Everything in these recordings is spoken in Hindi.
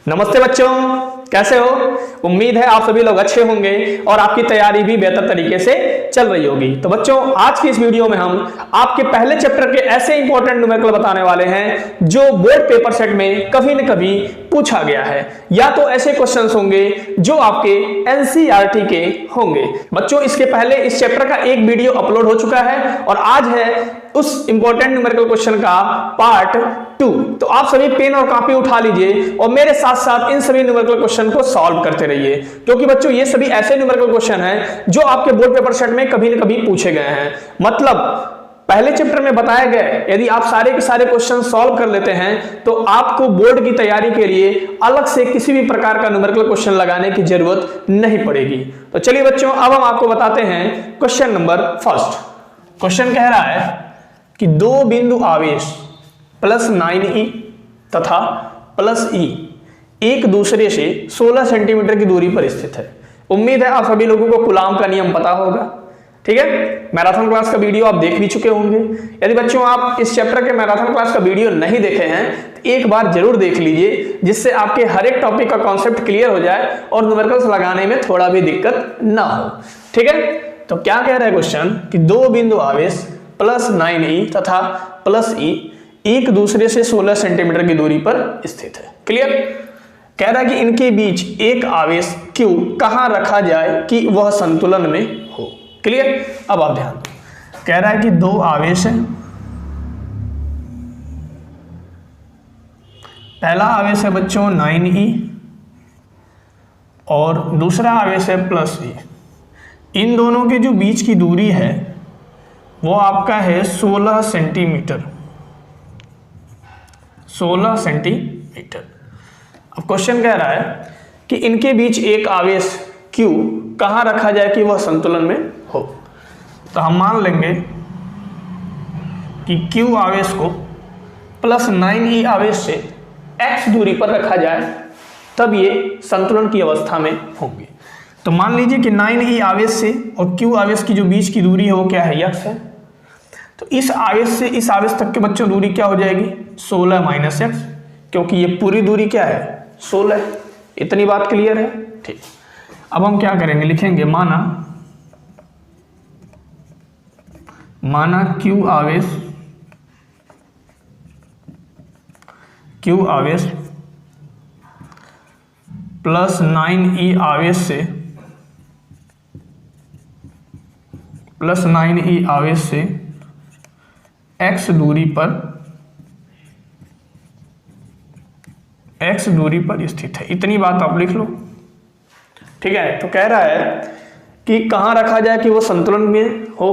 नमस्ते बच्चों, कैसे हो? उम्मीद है आप सभी लोग अच्छे होंगे और आपकी तैयारी भी बेहतर तरीके से चल रही होगी। तो बच्चों, आज की इस वीडियो में हम आपके पहले चैप्टर के ऐसे इंपॉर्टेंट न्यूमेरिकल बताने वाले हैं जो बोर्ड पेपर सेट में कभी न कभी पूछा गया है, या तो ऐसे क्वेश्चंस होंगे जो आपके एनसीईआरटी के होंगे। बच्चों, इसके पहले इस चैप्टर का एक वीडियो अपलोड हो चुका है और आज है उस इंपॉर्टेंट न्यूमेरिकल क्वेश्चन का पार्ट 2। तो आप सभी पेन और कॉपी उठा लीजिए और मेरे साथ साथ इन सभी न्यूमेरिकल क्वेश्चन को सॉल्व करते रहिए, क्योंकि बच्चों ये सभी ऐसे न्यूमेरिकल क्वेश्चन हैं जो आपके बोर्ड पेपर सेट में कभी न कभी पूछे गए हैं। मतलब पहले चैप्टर में बताया गया, यदि आप सारे के सारे क्वेश्चन सॉल्व कर लेते हैं तो आपको बोर्ड की तैयारी के लिए अलग से किसी भी प्रकार का न्यूमेरिकल क्वेश्चन लगाने की जरूरत नहीं पड़ेगी। तो चलिए बच्चों, अब हम आपको बताते हैं क्वेश्चन नंबर फर्स्ट। क्वेश्चन कह रहा है कि दो बिंदु आवेश प्लस 9e तथा प्लस e एक दूसरे से 16 सेंटीमीटर की दूरी पर स्थित है। उम्मीद है आप सभी लोगों को कूलाम का नियम पता होगा, ठीक है। मैराथन क्लास का वीडियो आप देख भी चुके होंगे। यदि बच्चों आप इस चैप्टर के मैराथन क्लास का वीडियो नहीं देखे हैं तो एक बार जरूर देख लीजिए, जिससे आपके हर एक टॉपिक का कॉन्सेप्ट क्लियर हो जाए और न्यूमेरिकल्स लगाने में थोड़ा भी दिक्कत ना हो, ठीक है। तो क्या कह रहा है क्वेश्चन कि दो बिंदु आवेश प्लस 9e तथा प्लस e एक दूसरे से 16 सेंटीमीटर की दूरी पर स्थित है। क्लियर? कह रहा है कि इनके बीच एक आवेश Q कहां रखा जाए कि वह संतुलन में हो। क्लियर? अब आप ध्यान दो, कह रहा है कि दो आवेश हैं। पहला आवेश है बच्चों 9e और दूसरा आवेश है प्लस e। इन दोनों के जो बीच की दूरी है वो आपका है 16 सेंटीमीटर। 16 सेंटीमीटर। अब क्वेश्चन कह रहा है कि इनके बीच एक आवेश Q कहां रखा जाए कि वह संतुलन में हो। तो हम मान लेंगे कि Q आवेश को प्लस 9e आवेश से x दूरी पर रखा जाए, तब ये संतुलन की अवस्था में होंगे। तो मान लीजिए कि 9e आवेश से और Q आवेश की जो बीच की दूरी है वो क्या है, x है। तो इस आवेश से इस आवेश तक के बच्चों दूरी क्या हो जाएगी, 16 माइनस x, क्योंकि ये पूरी दूरी क्या है, 16 है। इतनी बात क्लियर है, ठीक। अब हम क्या करेंगे, लिखेंगे माना Q आवेश प्लस 9e आवेश से x दूरी पर स्थित है। इतनी बात आप लिख लो, ठीक है। तो कह रहा है कि कहां रखा जाए कि वो संतुलन में हो,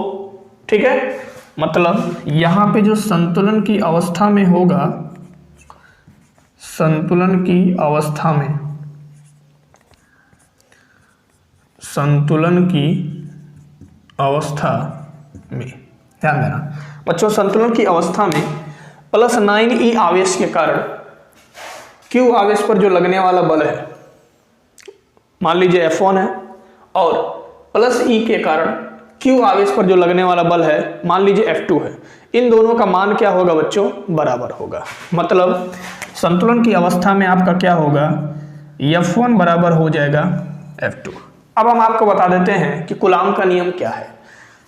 ठीक है। मतलब यहां पे जो संतुलन की अवस्था में होगा, संतुलन की अवस्था में ध्यान देना बच्चों, संतुलन की अवस्था में प्लस 9e आवेश के कारण Q आवेश पर जो लगने वाला बल है, मान लीजिए F1 है, और प्लस E के कारण Q आवेश पर जो लगने वाला बल है मान लीजिए F2 है। इन दोनों का मान क्या होगा बच्चों, बराबर होगा। मतलब संतुलन की अवस्था में आपका क्या होगा, F1 बराबर हो जाएगा F2। अब हम आपको बता देते हैं कि कूलाम का नियम क्या है।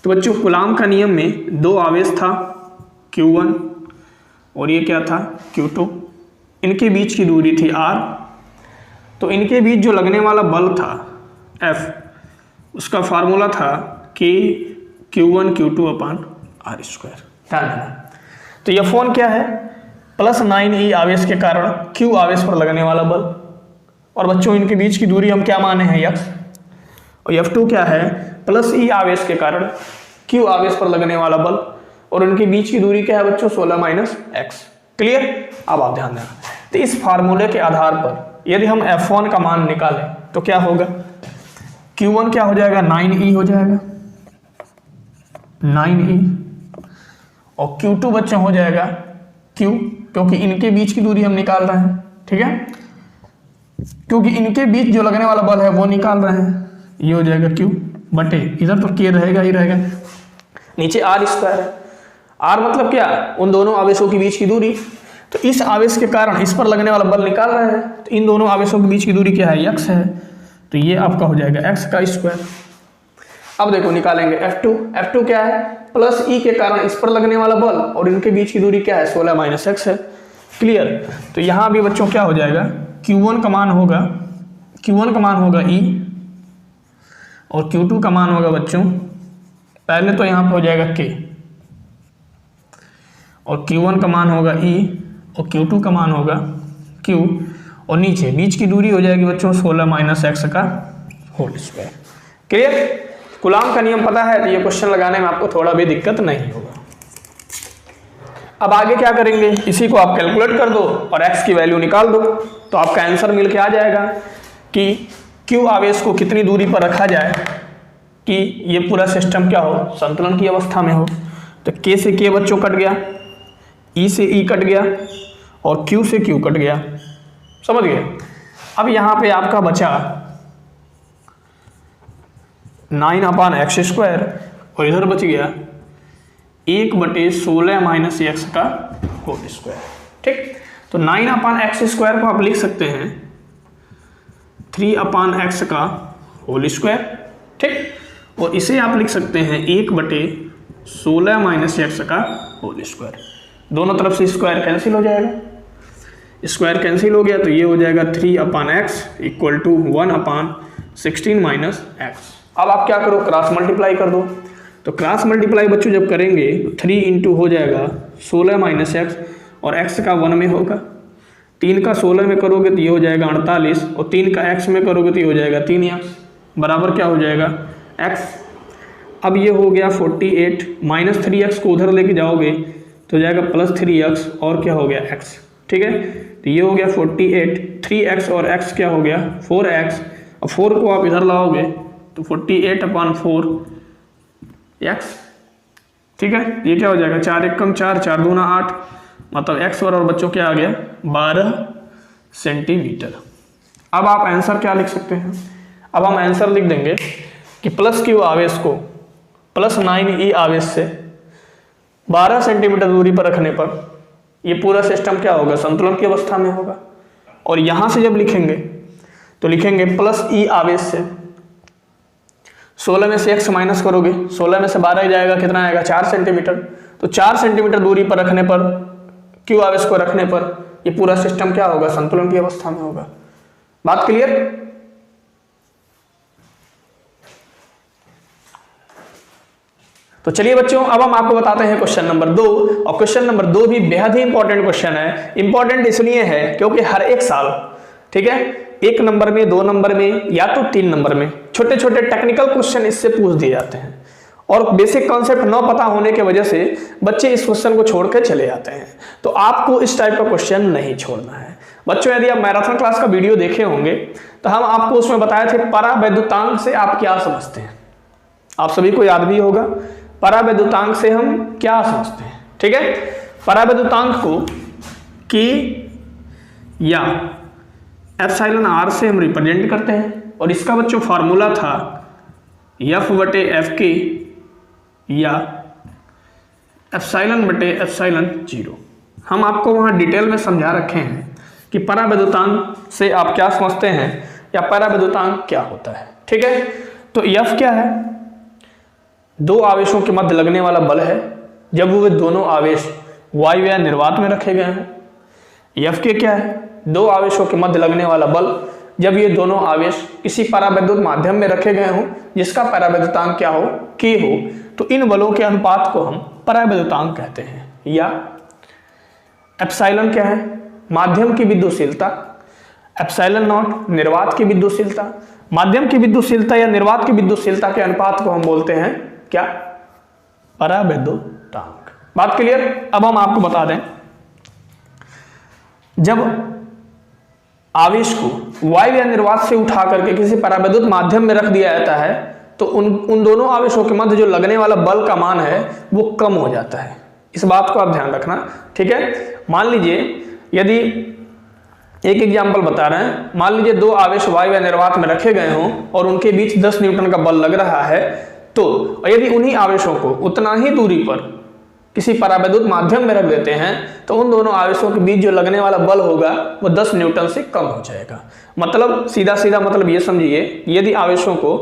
तो बच्चों, कूलाम का नियम में दो आवेश था Q1 और ये क्या था, Q2। इनके बीच की दूरी थी r। तो इनके बीच जो लगने वाला बल था F, उसका फार्मूला था कि Q1 Q2 upon r square. ध्यान देना। तो F1 क्या है, प्लस 9e आवेश के कारण Q आवेश पर लगने वाला बल, और बच्चों इनके बीच की दूरी हम क्या माने हैं, x। और F2 क्या है, प्लस E आवेश के कारण Q आवेश पर लगने वाला बल, और उनके बीच की दूरी क्या है बच्चों, 16 माइनस x। क्लियर? अब आप ध्यान देना। तो इस फार्मूले के आधार पर यदि हम F1 का मान निकालें तो क्या होगा, Q1 क्या हो जाएगा, 9e हो जाएगा, 9e, और Q2 बच्चों हो जाएगा Q, क्योंकि इनके बीच की दूरी हम निकाल रहे हैं, ठीक है। क्योंकि इनके बीच जो लगने वाला बल है वो निकाल रहे हैं, ये हो जाएगा Q बटे, इधर तो K रहेगा ही रहेगा, नीचे r स्क्वायर है। r मतलब क्या, उन दोनों आवेशों के बीच की दूरी। तो इस आवेश के कारण इस पर लगने वाला बल निकाल रहे हैं, तो इन दोनों आवेशों के बीच की दूरी क्या है, x है, तो ये आपका हो जाएगा x का स्क्वायर। अब देखो निकालेंगे F2 क्या है, प्लस ई के कारण इस पर लगने वाला बल और इनके बीच की दूरी क्या है, 16 माइनस x है। क्लियर। तो यहाँ भी बच्चों क्या हो जाएगा, Q1 का मान होगा E और Q2 का मान होगा बच्चों, पहले तो यहाँ पर हो जाएगा K और Q1 का मान होगा E और Q2 का मान होगा Q और नीचे बीच की दूरी हो जाएगी बच्चों 16 माइनस x का होल स्क्वायर। क्लियर। कूलाम का नियम पता है तो ये क्वेश्चन लगाने में आपको थोड़ा भी दिक्कत नहीं होगा। अब आगे क्या करेंगे, इसी को आप कैलकुलेट कर दो और x की वैल्यू निकाल दो, तो आपका आंसर मिल के आ जाएगा कि Q आवेश को कितनी दूरी पर रखा जाए कि ये पूरा सिस्टम क्या हो, संतुलन की अवस्था में हो। तो K से K बच्चों कट गया, E से E कट गया और Q से Q कट गया, समझ गए। अब यहाँ पे आपका बचा 9/x² और इधर बच गया 1/16 माइनस x का होल स्क्वायर। ठीक, तो 9/x² को आप लिख सकते हैं 3/x का होल स्क्वायर। ठीक, और इसे आप लिख सकते हैं 1/16 माइनस x का होल स्क्वायर। दोनों तरफ से स्क्वायर कैंसिल हो जाएगा, स्क्वायर कैंसिल हो गया तो ये हो जाएगा 3/x equal to 1/16 minus x। अब आप क्या करो, क्रॉस मल्टीप्लाई कर दो। तो क्रॉस मल्टीप्लाई बच्चों जब करेंगे तो 3 इंटू हो जाएगा 16 माइनस x और x का 1 में होगा, 3 का 16 में करोगे तो ये हो जाएगा 48 और 3 का x में करोगे तो ये हो जाएगा 3x बराबर क्या हो जाएगा x। अब ये हो गया 48 माइनस 3x को उधर लेके जाओगे तो हो जाएगा प्लस 3x और क्या हो गया x। ठीक है, तो ये हो गया 48, 3x और x क्या हो गया 4x, और 4 को आप इधर लाओगे तो 48/4 x। ठीक है, ये क्या हो जाएगा 4 1 कम 4, 4 दूना 8, मतलब x और बच्चों क्या आ गया 12 सेंटीमीटर। अब आप आंसर क्या लिख सकते हैं, अब हम आंसर लिख देंगे कि प्लस Q आवेश को प्लस 9E आवेश से 12 सेंटीमीटर दूरी पर रखने पर ये पूरा सिस्टम क्या होगा, संतुलन की अवस्था में होगा। और यहां से जब लिखेंगे तो लिखेंगे प्लस E आवेश से 16 में से x माइनस करोगे, 16 में से 12 जाएगा, कितना आएगा 4 सेंटीमीटर। तो 4 सेंटीमीटर दूरी पर रखने पर Q आवेश को रखने पर ये पूरा सिस्टम क्या होगा, संतुलन की अवस्था में होगा। बात क्लियर। तो चलिए बच्चों, अब हम आपको बताते हैं क्वेश्चन नंबर 2, और क्वेश्चन नंबर 2 भी बेहद ही इंपॉर्टेंट क्वेश्चन है। इंपॉर्टेंट इसलिए है क्योंकि हर एक साल, ठीक है, 1 नंबर में, 2 नंबर में या तो 3 नंबर में छोटे छोटे टेक्निकल क्वेश्चन इससे पूछ दिए जाते हैं, और बेसिक कॉन्सेप्ट न पता होने की वजह से बच्चे इस क्वेश्चन को छोड़ के चले जाते हैं। तो आपको इस टाइप का क्वेश्चन नहीं छोड़ना है बच्चों। यदि आप मैराथन क्लास का वीडियो देखे होंगे तो हम आपको उसमें बताए थे परावैद्युतांक से आप क्या समझते हैं, आप सभी को याद भी होगा परावैद्युतांक से हम क्या समझते हैं। ठीक है, परावैद्युतांक को की या एप्सिलॉन r से हम रिप्रेजेंट करते हैं, और इसका बच्चों फार्मूला था F/Fk या ε/ε0। हम आपको वहां डिटेल में समझा रखे हैं कि परावैद्युतांक से आप क्या समझते हैं या परावैद्युतांक क्या होता है। ठीक है, तो F क्या है, 2 आवेशों के मध्य लगने वाला बल है जब वे दोनों आवेश वायु या निर्वात में रखे गए हों। F क्या है, 2 आवेशों के मध्य लगने वाला बल जब ये दोनों आवेश किसी परावैद्युत माध्यम में रखे गए हों जिसका परावैद्युतांक क्या हो, K हो, तो इन बलों के अनुपात को हम परावैद्युतांक कहते हैं। या एप्सिलॉन क्या है, माध्यम की विद्युतशीलता, ε0 निर्वात की विद्युतशीलता। माध्यम की विद्युतशीलता या निर्वात की विद्युतशीलता के अनुपात को हम बोलते हैं क्या, परावैद्युतांक। बात क्लियर। अब हम आपको बता दें, जब आवेश को वायु या निर्वात से उठा करके किसी परावैद्युत माध्यम में रख दिया जाता है तो उन दोनों आवेशों के मध्य जो लगने वाला बल का मान है वो कम हो जाता है। इस बात को आप ध्यान रखना। ठीक है, मान लीजिए यदि एक एग्जाम्पल बता रहे हैं, मान लीजिए 2 आवेश वायु या निर्वात में रखे गए हों और उनके बीच 10 न्यूटन का बल लग रहा है, तो यदि उन्हीं आवेशों को उतना ही दूरी पर किसी परावैद्युत माध्यम में रख देते हैं तो उन दोनों आवेशों के बीच जो लगने वाला बल होगा वो 10 न्यूटन से कम हो जाएगा। मतलब सीधा सीधा मतलब ये समझिए, यदि आवेशों को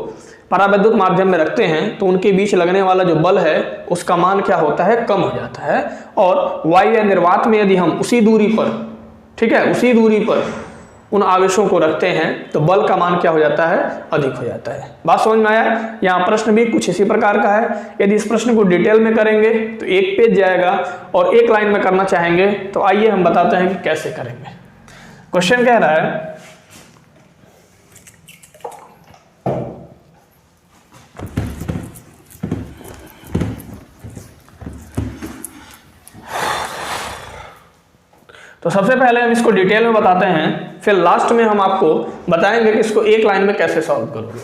परावैद्युत माध्यम में रखते हैं तो उनके बीच लगने वाला जो बल है उसका मान क्या होता है, कम हो जाता है। और वायु या निर्वात में यदि हम उसी दूरी पर, ठीक है, उसी दूरी पर उन आवेशों को रखते हैं तो बल का मान क्या हो जाता है, अधिक हो जाता है। बात समझ में आया? यहाँ प्रश्न भी कुछ इसी प्रकार का है। यदि इस प्रश्न को डिटेल में करेंगे तो एक पेज जाएगा और एक लाइन में करना चाहेंगे तो आइए हम बताते हैं कि कैसे करेंगे। क्वेश्चन कह रहा है तो सबसे पहले हम इसको डिटेल में बताते हैं, फिर लास्ट में हम आपको बताएंगे कि इसको एक लाइन में कैसे सॉल्व करोगे।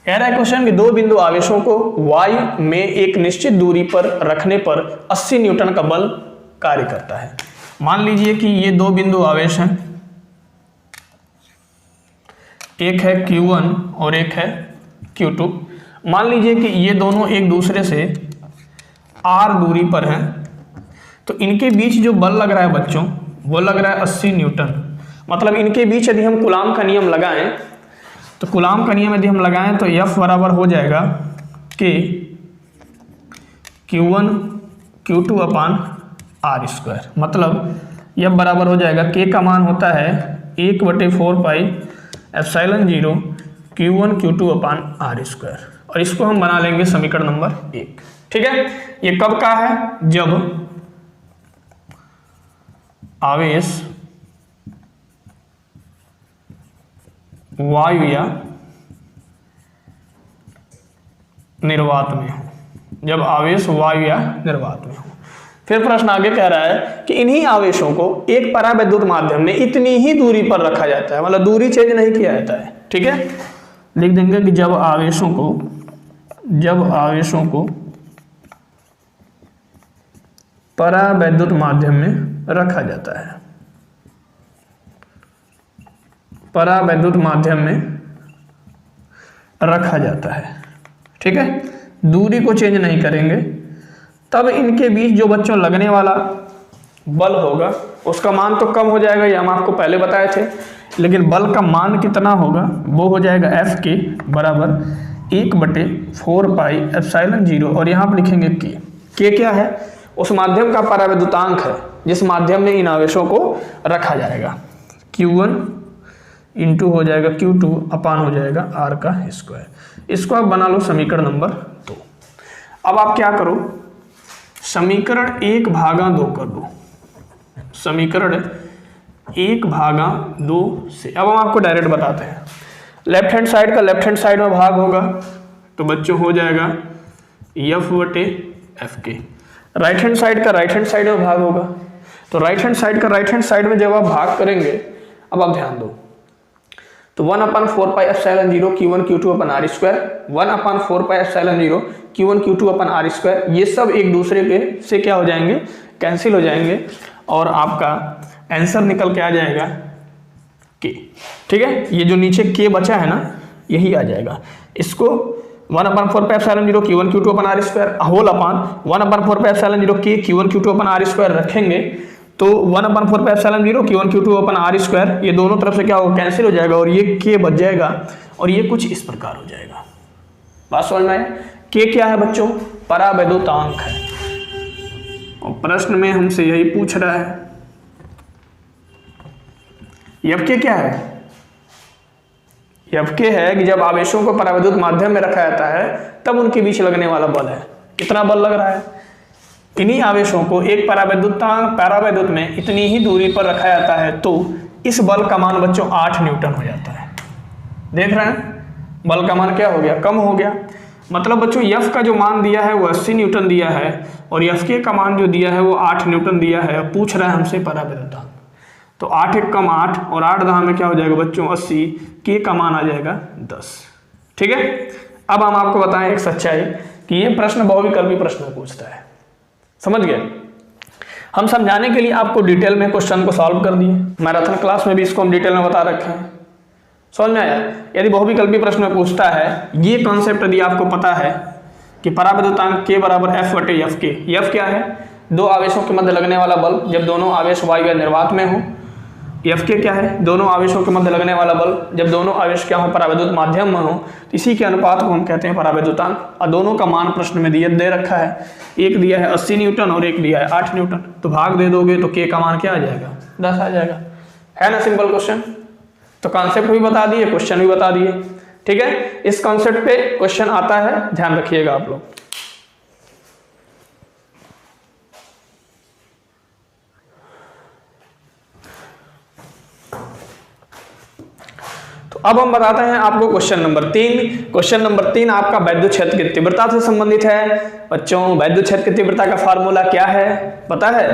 कह रहा है क्वेश्चन कि दो बिंदु आवेशों को वायु में एक निश्चित दूरी पर रखने पर 80 न्यूटन का बल कार्य करता है। मान लीजिए कि ये दो बिंदु आवेश हैं, एक है Q1 और एक है Q2। मान लीजिए कि ये दोनों एक दूसरे से R दूरी पर हैं, तो इनके बीच जो बल लग रहा है बच्चों वो लग रहा है 80 न्यूटन। मतलब इनके बीच यदि हम कूलाम का नियम लगाएं तो कूलाम का नियम यदि हम लगाएं तो F बराबर हो जाएगा कि Q1 Q2 अपान R²। मतलब F बराबर हो जाएगा, K का मान होता है 1/4 पाई एप्सिलॉन 0 Q1 Q2 अपान R²। और इसको हम बना लेंगे समीकरण नंबर 1। ठीक है, ये कब का है? जब आवेश वायु या निर्वात में हो, जब आवेश वायु या निर्वात में हो। फिर प्रश्न आगे कह रहा है कि इन्हीं आवेशों को एक परावैद्युत माध्यम में इतनी ही दूरी पर रखा जाता है, मतलब दूरी चेंज नहीं किया जाता है। ठीक है, लिख देंगे कि जब आवेशों को परावैद्युत माध्यम में रखा जाता है, परावैद्युत माध्यम में रखा जाता है। ठीक है, दूरी को चेंज नहीं करेंगे, तब इनके बीच जो बच्चों लगने वाला बल होगा उसका मान तो कम हो जाएगा, ये हम आपको पहले बताए थे। लेकिन बल का मान कितना होगा वो हो जाएगा F के बराबर 1/4 पाई एप्सिलॉन 0। और यहाँ पर लिखेंगे K क्या है? उस माध्यम का परावैद्युतांक है जिस माध्यम में इन आवेशों को रखा जाएगा। Q1 इंटू हो जाएगा Q2 अपान हो जाएगा R²। इसको आप बना लो समीकरण नंबर 2। अब आप क्या करो, समीकरण 1/2 कर दो, समीकरण 1/2 से। अब हम आपको डायरेक्ट बताते हैं, लेफ्ट हैंड साइड का लेफ्ट हैंड साइड में भाग होगा तो बच्चों हो जाएगा F/FK। राइट हैंड साइड का राइट हैंड साइड में भाग होगा तो राइट हैंड साइड का राइट हैंड साइड में जब आप भाग करेंगे, अब आप ध्यान दो, तो 1/4 pi epsilon 0 Q1 Q2 upon R², 1/4 pi epsilon 0 Q1 Q2 upon R², ये सब एक दूसरे के से क्या हो जाएंगे, कैंसिल हो जाएंगे और आपका आंसर निकल के आ जाएगा K। ठीक है, ये जो नीचे K बचा है ना, यही आ जाएगा। इसको 1/4 pi epsilon 0 Q1 Q2 upon R² whole upon 1/4 pi epsilon 0 K Q1 Q2 upon R² रखेंगे तो 1/4 pi epsilon 0 Q1 Q2 upon R², ये दोनों तरफ से क्या होगा, कैंसिल हो जाएगा और ये K बच जाएगा और ये कुछ इस प्रकार हो जाएगा। बात समझ में आया? K क्या है बच्चों? परावैद्युतांक है और प्रश्न में हमसे यही पूछ रहा है। F क्या है? F है कि जब आवेशों को परावैद्युत माध्यम में रखा जाता है तब उनके बीच लगने वाला बल है। कितना बल लग रहा है? इन्हीं आवेशों को एक परावैद्युत में इतनी ही दूरी पर रखा जाता है तो इस बल का मान बच्चों 8 न्यूटन हो जाता है। देख रहे हैं, बल का मान क्या हो गया, कम हो गया। मतलब बच्चों F का जो मान दिया है वो 80 न्यूटन दिया है और F का मान जो दिया है वो 8 न्यूटन दिया है। पूछ रहा है हमसे परावैद्युतांक, तो 8 × 8 और 8 10 में क्या हो जाएगा बच्चों 80, K का मान आ जाएगा 10। ठीक है, अब हम आपको बताएं एक सच्चाई कि ये प्रश्न बहुविकल्पी प्रश्न पूछता है। समझ गए? हम समझाने के लिए आपको डिटेल में क्वेश्चन को सॉल्व कर दिए, मैराथन क्लास में भी इसको हम डिटेल में बता रखे हैं। समझ में आया? यदि बहुविकल्पी प्रश्न पूछता है, ये कॉन्सेप्ट यदि आपको पता है कि परावैद्युतांक K बराबर F बटे F के। F क्या है? दो आवेशों के मध्य लगने वाला बल जब दोनों आवेश वायु या निर्वात में हो। F के क्या है? दोनों आवेशों के मध्य लगने वाला बल जब दोनों आवेश क्या हो? परावैद्युत माध्यम में हो। तो इसी के अनुपात को हम कहते हैं परावैद्युतांक। और दोनों का मान प्रश्न में दे रखा है, एक दिया है 80 न्यूटन और एक दिया है 8 न्यूटन। तो भाग दे दोगे तो K का मान क्या आ जाएगा? 10 आ जाएगा। है ना सिंपल क्वेश्चन। तो कॉन्सेप्ट भी बता दिए, क्वेश्चन भी बता दिए। ठीक है, इस कॉन्सेप्ट पे क्वेश्चन आता है, ध्यान रखिएगा आप लोग। तो अब हम बताते हैं आपको क्वेश्चन नंबर 3। क्वेश्चन नंबर 3 आपका वैद्युत क्षेत्र की तीव्रता से संबंधित है। बच्चों, वैद्युत क्षेत्र की तीव्रता का फार्मूला क्या है पता है?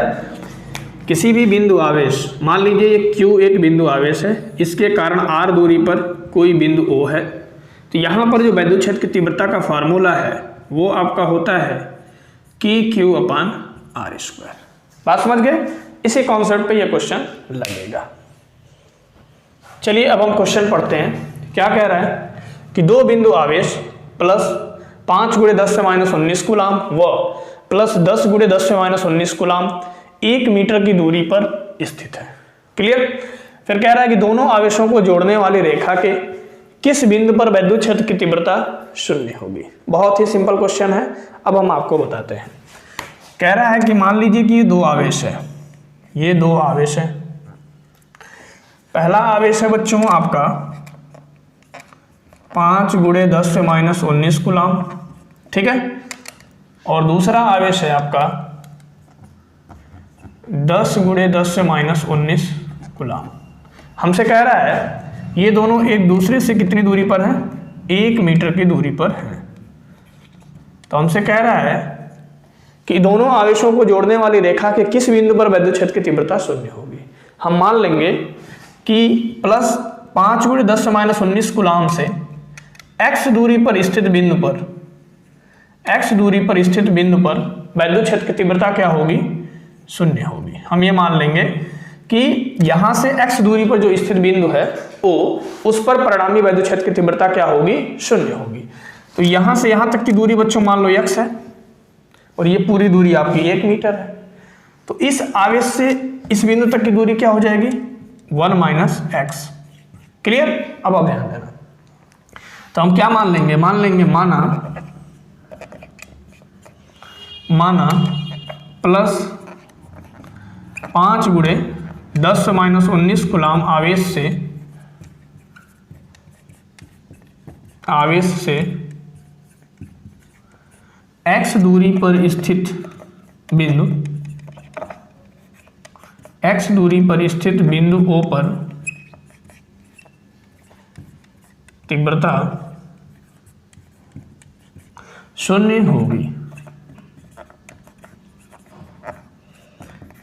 किसी भी बिंदु आवेश, मान लीजिए ये Q एक बिंदु आवेश है, इसके कारण R दूरी पर कोई बिंदु O है, तो यहाँ पर जो वैद्युत क्षेत्र की तीव्रता का फार्मूला है वो आपका होता है KQ/R²। बात समझ गए? इसी कॉन्सेप्ट पे ये क्वेश्चन लगेगा। चलिए अब हम क्वेश्चन पढ़ते हैं। क्या कह रहा है कि दो बिंदु आवेश प्लस 5 × 10⁻19 कूलाम व प्लस 10 × 10⁻19 कूलाम 1 मीटर की दूरी पर स्थित है। क्लियर? फिर कह रहा है कि दोनों आवेशों को जोड़ने वाली रेखा के किस बिंदु पर वैद्युत क्षेत्र की तीव्रता 0 होगी। बहुत ही सिंपल क्वेश्चन है, अब हम आपको बताते हैं। कह रहा है कि मान लीजिए कि ये दो आवेश है, ये दो आवेश है। पहला आवेश है बच्चों आपका 5 × 10⁻19 कूलाम, ठीक है, और दूसरा आवेश है आपका 10 × 10⁻19 कूलाम। हमसे कह रहा है ये दोनों एक दूसरे से कितनी दूरी पर हैं? 1 मीटर की दूरी पर हैं। तो हमसे कह रहा है कि दोनों आवेशों को जोड़ने वाली रेखा के किस बिंदु पर वैद्युत क्षेत्र की तीव्रता 0 होगी। हम मान लेंगे कि प्लस 5 × 10⁻19 कूलाम से x दूरी पर स्थित बिंदु पर, x दूरी पर स्थित बिंदु पर वैद्युत क्षेत्र की तीव्रता क्या होगी? 0 होगी। हम ये मान लेंगे कि यहां से x दूरी पर जो स्थित बिंदु है O, उस पर परिणामी वैद्युत क्षेत्र की तीव्रता क्या होगी? 0 होगी। तो यहां से यहां तक की दूरी बच्चों मान लो x है और ये पूरी दूरी आपकी 1 मीटर है। तो इस आवेश से इस बिंदु तक की दूरी क्या हो जाएगी? 1 - x। क्लियर? अब आप ध्यान देना। तो हम क्या मान लेंगे? मान लेंगे माना प्लस 5 × 10⁻19 कूलाम आवेश से x दूरी पर स्थित बिंदु, x दूरी पर स्थित बिंदु O पर तीव्रता 0 होगी।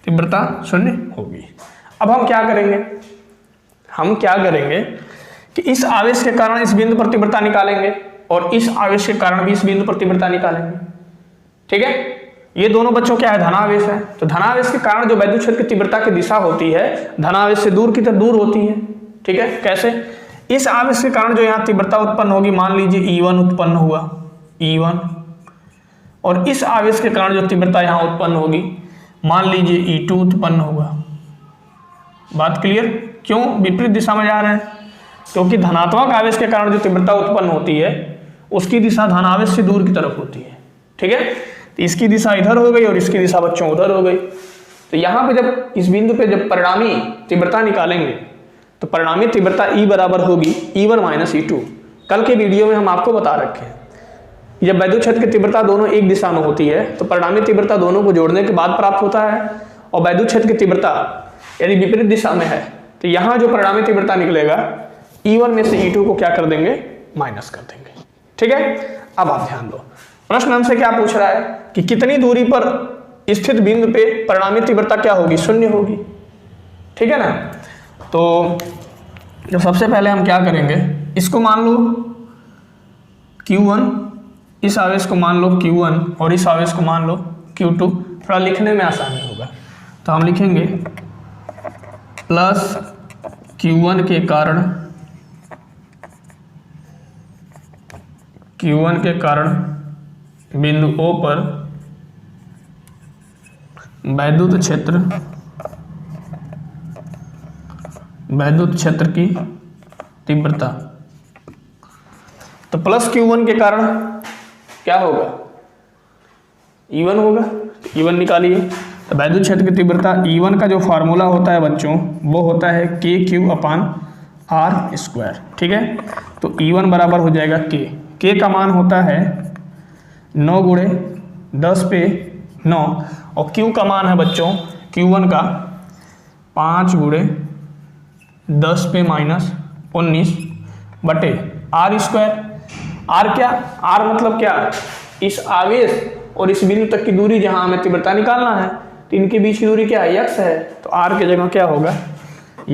तीव्रता 0 होगी। अब हम क्या करेंगे? हम क्या करेंगे कि इस आवेश के कारण इस बिंदु पर तीव्रता निकालेंगे और इस आवेश के कारण भी इस बिंदु पर तीव्रता निकालेंगे। ठीक है? ये दोनों बच्चों क्या है? धनावेश है। तो धनावेश के कारण जो वैद्युत क्षेत्र की तीव्रता की दिशा होती है धनावेश से दूर की तरफ दूर होती है। ठीक है? कैसे? इस आवेश के कारण जो यहाँ तीव्रता उत्पन्न होगी, मान लीजिए E1 उत्पन्न हुआ, E1, और इस आवेश के कारण जो तीव्रता यहाँ उत्पन्न होगी, मान लीजिए E2 उत्पन्न हुआ। बात क्लियर? क्यों विपरीत दिशा में जा रहे हैं? क्योंकि धनात्मक आवेश के कारण जो तीव्रता उत्पन्न होती है उसकी दिशा धनावेश से दूर की तरफ होती है। ठीक है? तो इसकी दिशा इधर हो गई और इसकी दिशा बच्चों उधर हो गई। तो यहाँ पे जब इस बिंदु पे जब परिणामी तीव्रता निकालेंगे तो परिणामी तीव्रता E बराबर होगी E1 - E2। कल के वीडियो में हम आपको बता रखे हैं जब वैद्युत क्षेत्र की तीव्रता दोनों एक दिशा में होती है तो परिणामी तीव्रता दोनों को जोड़ने के बाद प्राप्त होता है, और वैद्युत क्षेत्र की तीव्रता यदि विपरीत दिशा में है तो यहाँ जो परिणामी तीव्रता निकलेगा E1 में से E2 को क्या कर देंगे? माइनस कर देंगे। ठीक है? अब आप ध्यान दो, प्रश्न हमसे क्या पूछ रहा है कि कितनी दूरी पर स्थित बिंदु पे परिणामी तीव्रता क्या होगी? 0 होगी। ठीक है ना? तो जो सबसे पहले हम क्या करेंगे, इसको मान लो Q1, इस आवेश को मान लो Q1 और इस आवेश को मान लो Q2। थोड़ा लिखने में आसानी होगा तो हम लिखेंगे प्लस Q1 के कारण बिंदु O पर वैद्युत क्षेत्र की तीव्रता। तो प्लस Q1 के कारण क्या होगा, E1 होगा। E1 निकालिए। तो वैद्युत क्षेत्र की तीव्रता E1 का जो फार्मूला होता है बच्चों वो होता है KQ/R²। ठीक है, तो E1 बराबर हो जाएगा K का मान होता है 9 गुणे 10 पे 9 और Q का मान है बच्चों Q1 का 5 गुणे 10 पे -19 बटे R²। R क्या, R मतलब क्या, इस आवेश और इस बिंदु तक की दूरी जहां हमें तीव्रता निकालना है, तो इनके बीच की दूरी क्या है, x है। तो R की जगह क्या होगा,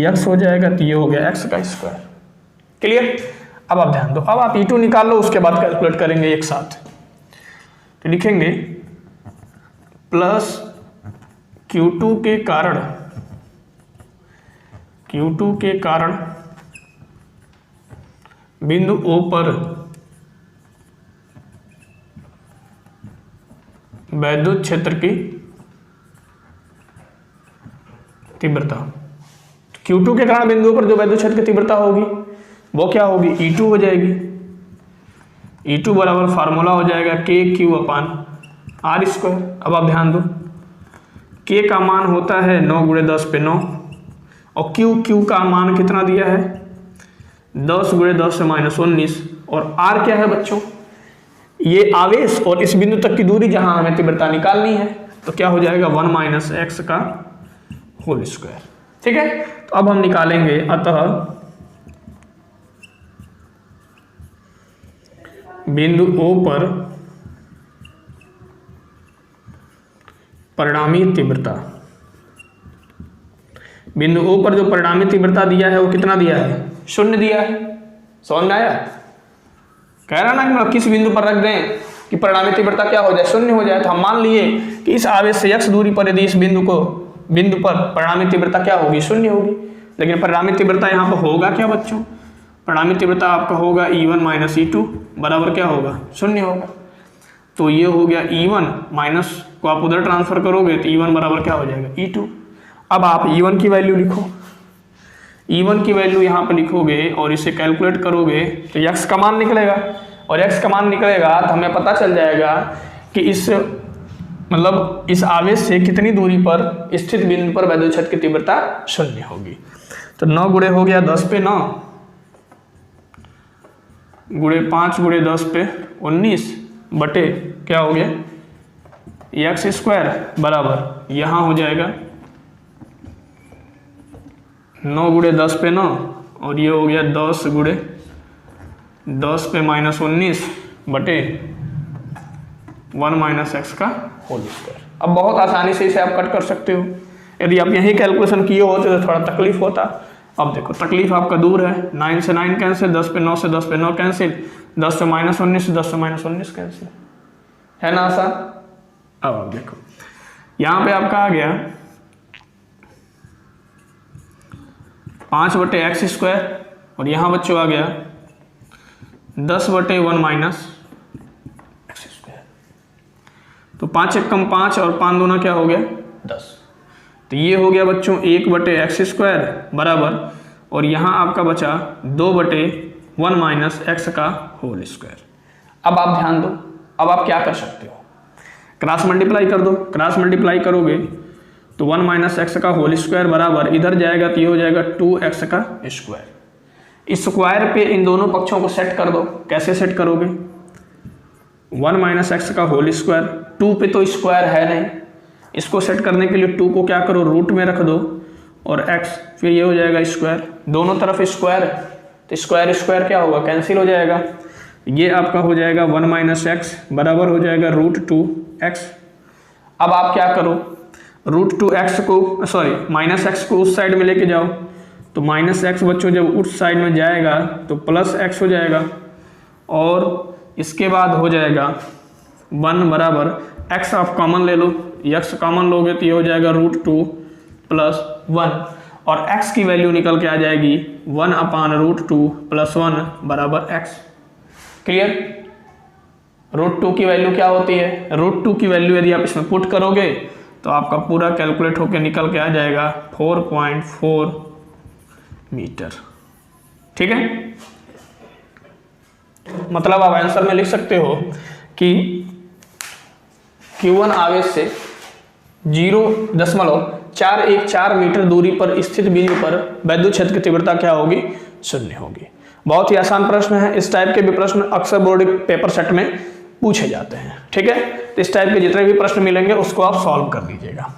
x हो जाएगा। तो ये हो गया x का स्क्वायर। क्लियर। अब आप ध्यान दो, अब आप E2 निकाल लो, उसके बाद कैलकुलेट करेंगे एक साथ। तो लिखेंगे प्लस Q2 के कारण बिंदु O पर वैद्युत क्षेत्र की तीव्रता। Q2 के कारण बिंदु पर जो वैद्युत क्षेत्र की तीव्रता होगी वो क्या होगी, E2 हो जाएगी। E2 बराबर फार्मूला हो जाएगा KQ/R²। अब आप ध्यान दो, K का मान होता है 9 गुणे 10 पे 9 और Q का मान कितना दिया है 10 गुणे 10 से -19 और R क्या है बच्चों, ये आवेश और इस बिंदु तक की दूरी जहां हमें तीव्रता निकालनी है। तो क्या हो जाएगा 1 - x का होल स्क्वायर। ठीक है, तो अब हम निकालेंगे, अतः बिंदु O पर परिणामी तीव्रता। बिंदु O पर जो परिणामी तीव्रता दिया है वो कितना दिया है, 0 दिया है। समझ में आया, कह रहा ना कि किस बिंदु पर रख दें कि परिणामी तीव्रता क्या हो जाए, 0 हो जाए। तो हम मान लिए कि इस आवेश से x दूरी पर यदि इस बिंदु पर परिणामी तीव्रता क्या होगी, 0 होगी। लेकिन परिणामी तीव्रता यहाँ पर होगा क्या बच्चों, परिणामी तीव्रता आपका होगा E1 - E2 बराबर क्या होगा, 0 होगा। तो ये हो गया E1 माइनस को आप उधर ट्रांसफर करोगे तो E1 बराबर क्या हो जाएगा, E2। अब आप E1 की वैल्यू लिखो, E1 की वैल्यू यहाँ पर लिखोगे और इसे कैलकुलेट करोगे तो x का मान निकलेगा और x का मान निकलेगा तो हमें पता चल जाएगा कि इस आवेश से कितनी दूरी पर स्थित बिंदु पर वैद्युत क्षेत्र की तीव्रता 0 होगी। तो 9 गुणे हो गया 10 पे 9 गुणे 5 गुणे 10 पे 19 बटे क्या हो गया x² बराबर यहाँ हो जाएगा 9 गुणे 10 पे 9 और ये हो गया 10 गुणे 10 पे -19 बटे 1 - x का होल स्क्वायर। अब बहुत आसानी से इसे आप कट कर सकते हो। यदि आप यही कैलकुलेशन किए होते तो थोड़ा तकलीफ होता। अब देखो तकलीफ आपका दूर है, 9 से 9 कैंसिल, 10 पे 9 से 10 पे 9 कैंसिल, 10 से -19 से 10 से -19 कैंसिल, है ना आसान। अब आप देखो यहाँ पे आपका आ गया 5 बटे x² और यहाँ बच्चों आ गया 10 बटे 1 - x²। तो 5 × 5 और 5 दूना क्या हो गया 10। तो ये हो गया बच्चों 1 बटे x² बराबर और यहाँ आपका बचा 2 बटे 1 - x का होल स्क्वायर। अब आप ध्यान दो, अब आप क्या कर सकते हो, क्रॉस मल्टीप्लाई कर दो। क्रॉस मल्टीप्लाई करोगे तो 1 - x का होल स्क्वायर बराबर इधर जाएगा तो ये हो जाएगा 2x का स्क्वायर। इस स्क्वायर पे इन दोनों पक्षों को सेट कर दो। कैसे सेट करोगे, 1 - x का होल स्क्वायर, 2 पे तो स्क्वायर है नहीं, इसको सेट करने के लिए 2 को क्या करो रूट में रख दो और x, फिर ये हो जाएगा स्क्वायर, दोनों तरफ स्क्वायर है तो स्क्वायर स्क्वायर क्या होगा कैंसिल हो जाएगा। ये आपका हो जाएगा 1 - x बराबर हो जाएगा √2x। अब आप क्या करो, √2x को -x को उस साइड में लेके जाओ तो -x बच्चों जब उस साइड में जाएगा तो +x हो जाएगा और इसके बाद हो जाएगा 1 बराबर x आप कॉमन ले लो, x कॉमन लोगे तो ये हो जाएगा √2 + 1 और x की वैल्यू निकल के आ जाएगी 1/√2 + 1 बराबर x। क्लियर। √2 की वैल्यू क्या होती है, √2 की वैल्यू यदि आप इसमें पुट करोगे तो आपका पूरा कैलकुलेट होकर निकल के आ जाएगा 4.4 मीटर। ठीक है, मतलब आप आंसर में लिख सकते हो कि Q1 आवेश से 0.414 मीटर दूरी पर स्थित बिंदु पर वैद्युत क्षेत्र की तीव्रता क्या होगी, 0 होगी। बहुत ही आसान प्रश्न है। इस टाइप के भी प्रश्न अक्सर बोर्ड पेपर सेट में पूछे जाते हैं। ठीक है, तो इस टाइप के जितने भी प्रश्न मिलेंगे उसको आप सॉल्व कर लीजिएगा।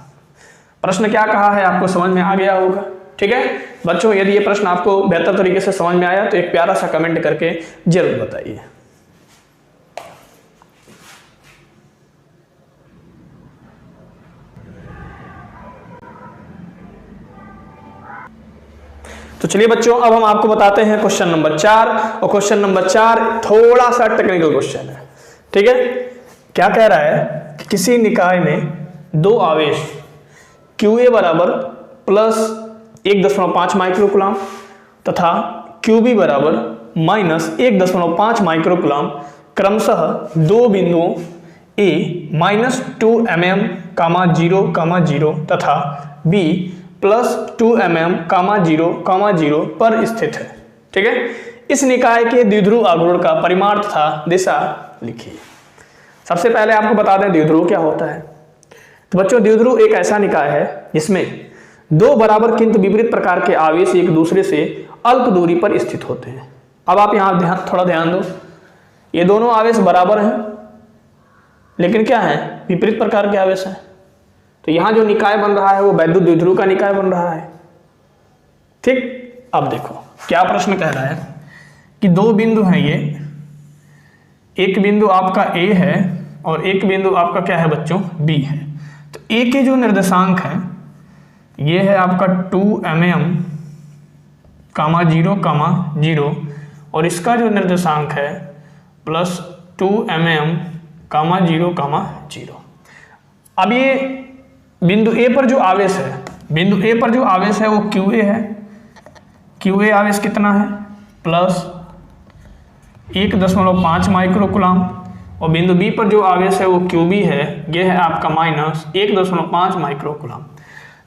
प्रश्न क्या कहा है आपको समझ में आ गया होगा। ठीक है बच्चों, यदि ये प्रश्न आपको बेहतर तरीके से समझ में आया तो एक प्यारा सा कमेंट करके जरूर बताइए। तो चलिए बच्चों, अब हम आपको बताते हैं क्वेश्चन नंबर 4। और क्वेश्चन नंबर 4 थोड़ा सा टेक्निकल क्वेश्चन है। ठीक है, क्या कह रहा है कि किसी निकाय में दो आवेश QA बराबर प्लस 1.5 माइक्रोकूलम तथा QB बराबर माइनस 1.5 माइक्रोकूलम क्रमशः दो बिंदुओं A -2 mm, 0, तथा B +2 mm, 0, पर स्थित है। ठीक है, इस निकाय के द्विध्रुव आघूर्ण का परिमाण तथा दिशा लिखिए। सबसे पहले आपको बता दें द्विध्रुव क्या होता है। तो बच्चों, द्विध्रुव एक ऐसा निकाय है जिसमें दो बराबर किंतु विपरीत प्रकार के आवेश एक दूसरे से अल्प दूरी पर स्थित होते हैं। अब आप यहां थोड़ा ध्यान दो, ये दोनों आवेश बराबर हैं लेकिन क्या है, विपरीत प्रकार के आवेश हैं। तो यहां जो निकाय बन रहा है वो वैद्युत द्विध्रुव का निकाय बन रहा है। ठीक, अब देखो क्या प्रश्न कह रहा है कि दो बिंदु हैं, ये एक बिंदु आपका A है और एक बिंदु आपका क्या है बच्चों, B है। तो A के जो निर्देशांक है ये है आपका 2 mm, 0, और इसका जो निर्देशांक है +2 mm, 0, अब ये बिंदु A पर जो आवेश है, बिंदु A पर जो आवेश है वो QA है। QA आवेश कितना है, प्लस 1.5 माइक्रोकूलम, और बिंदु B पर जो आवेश है वो QB है, ये है आपका माइनस 1.5 माइक्रोकूलम।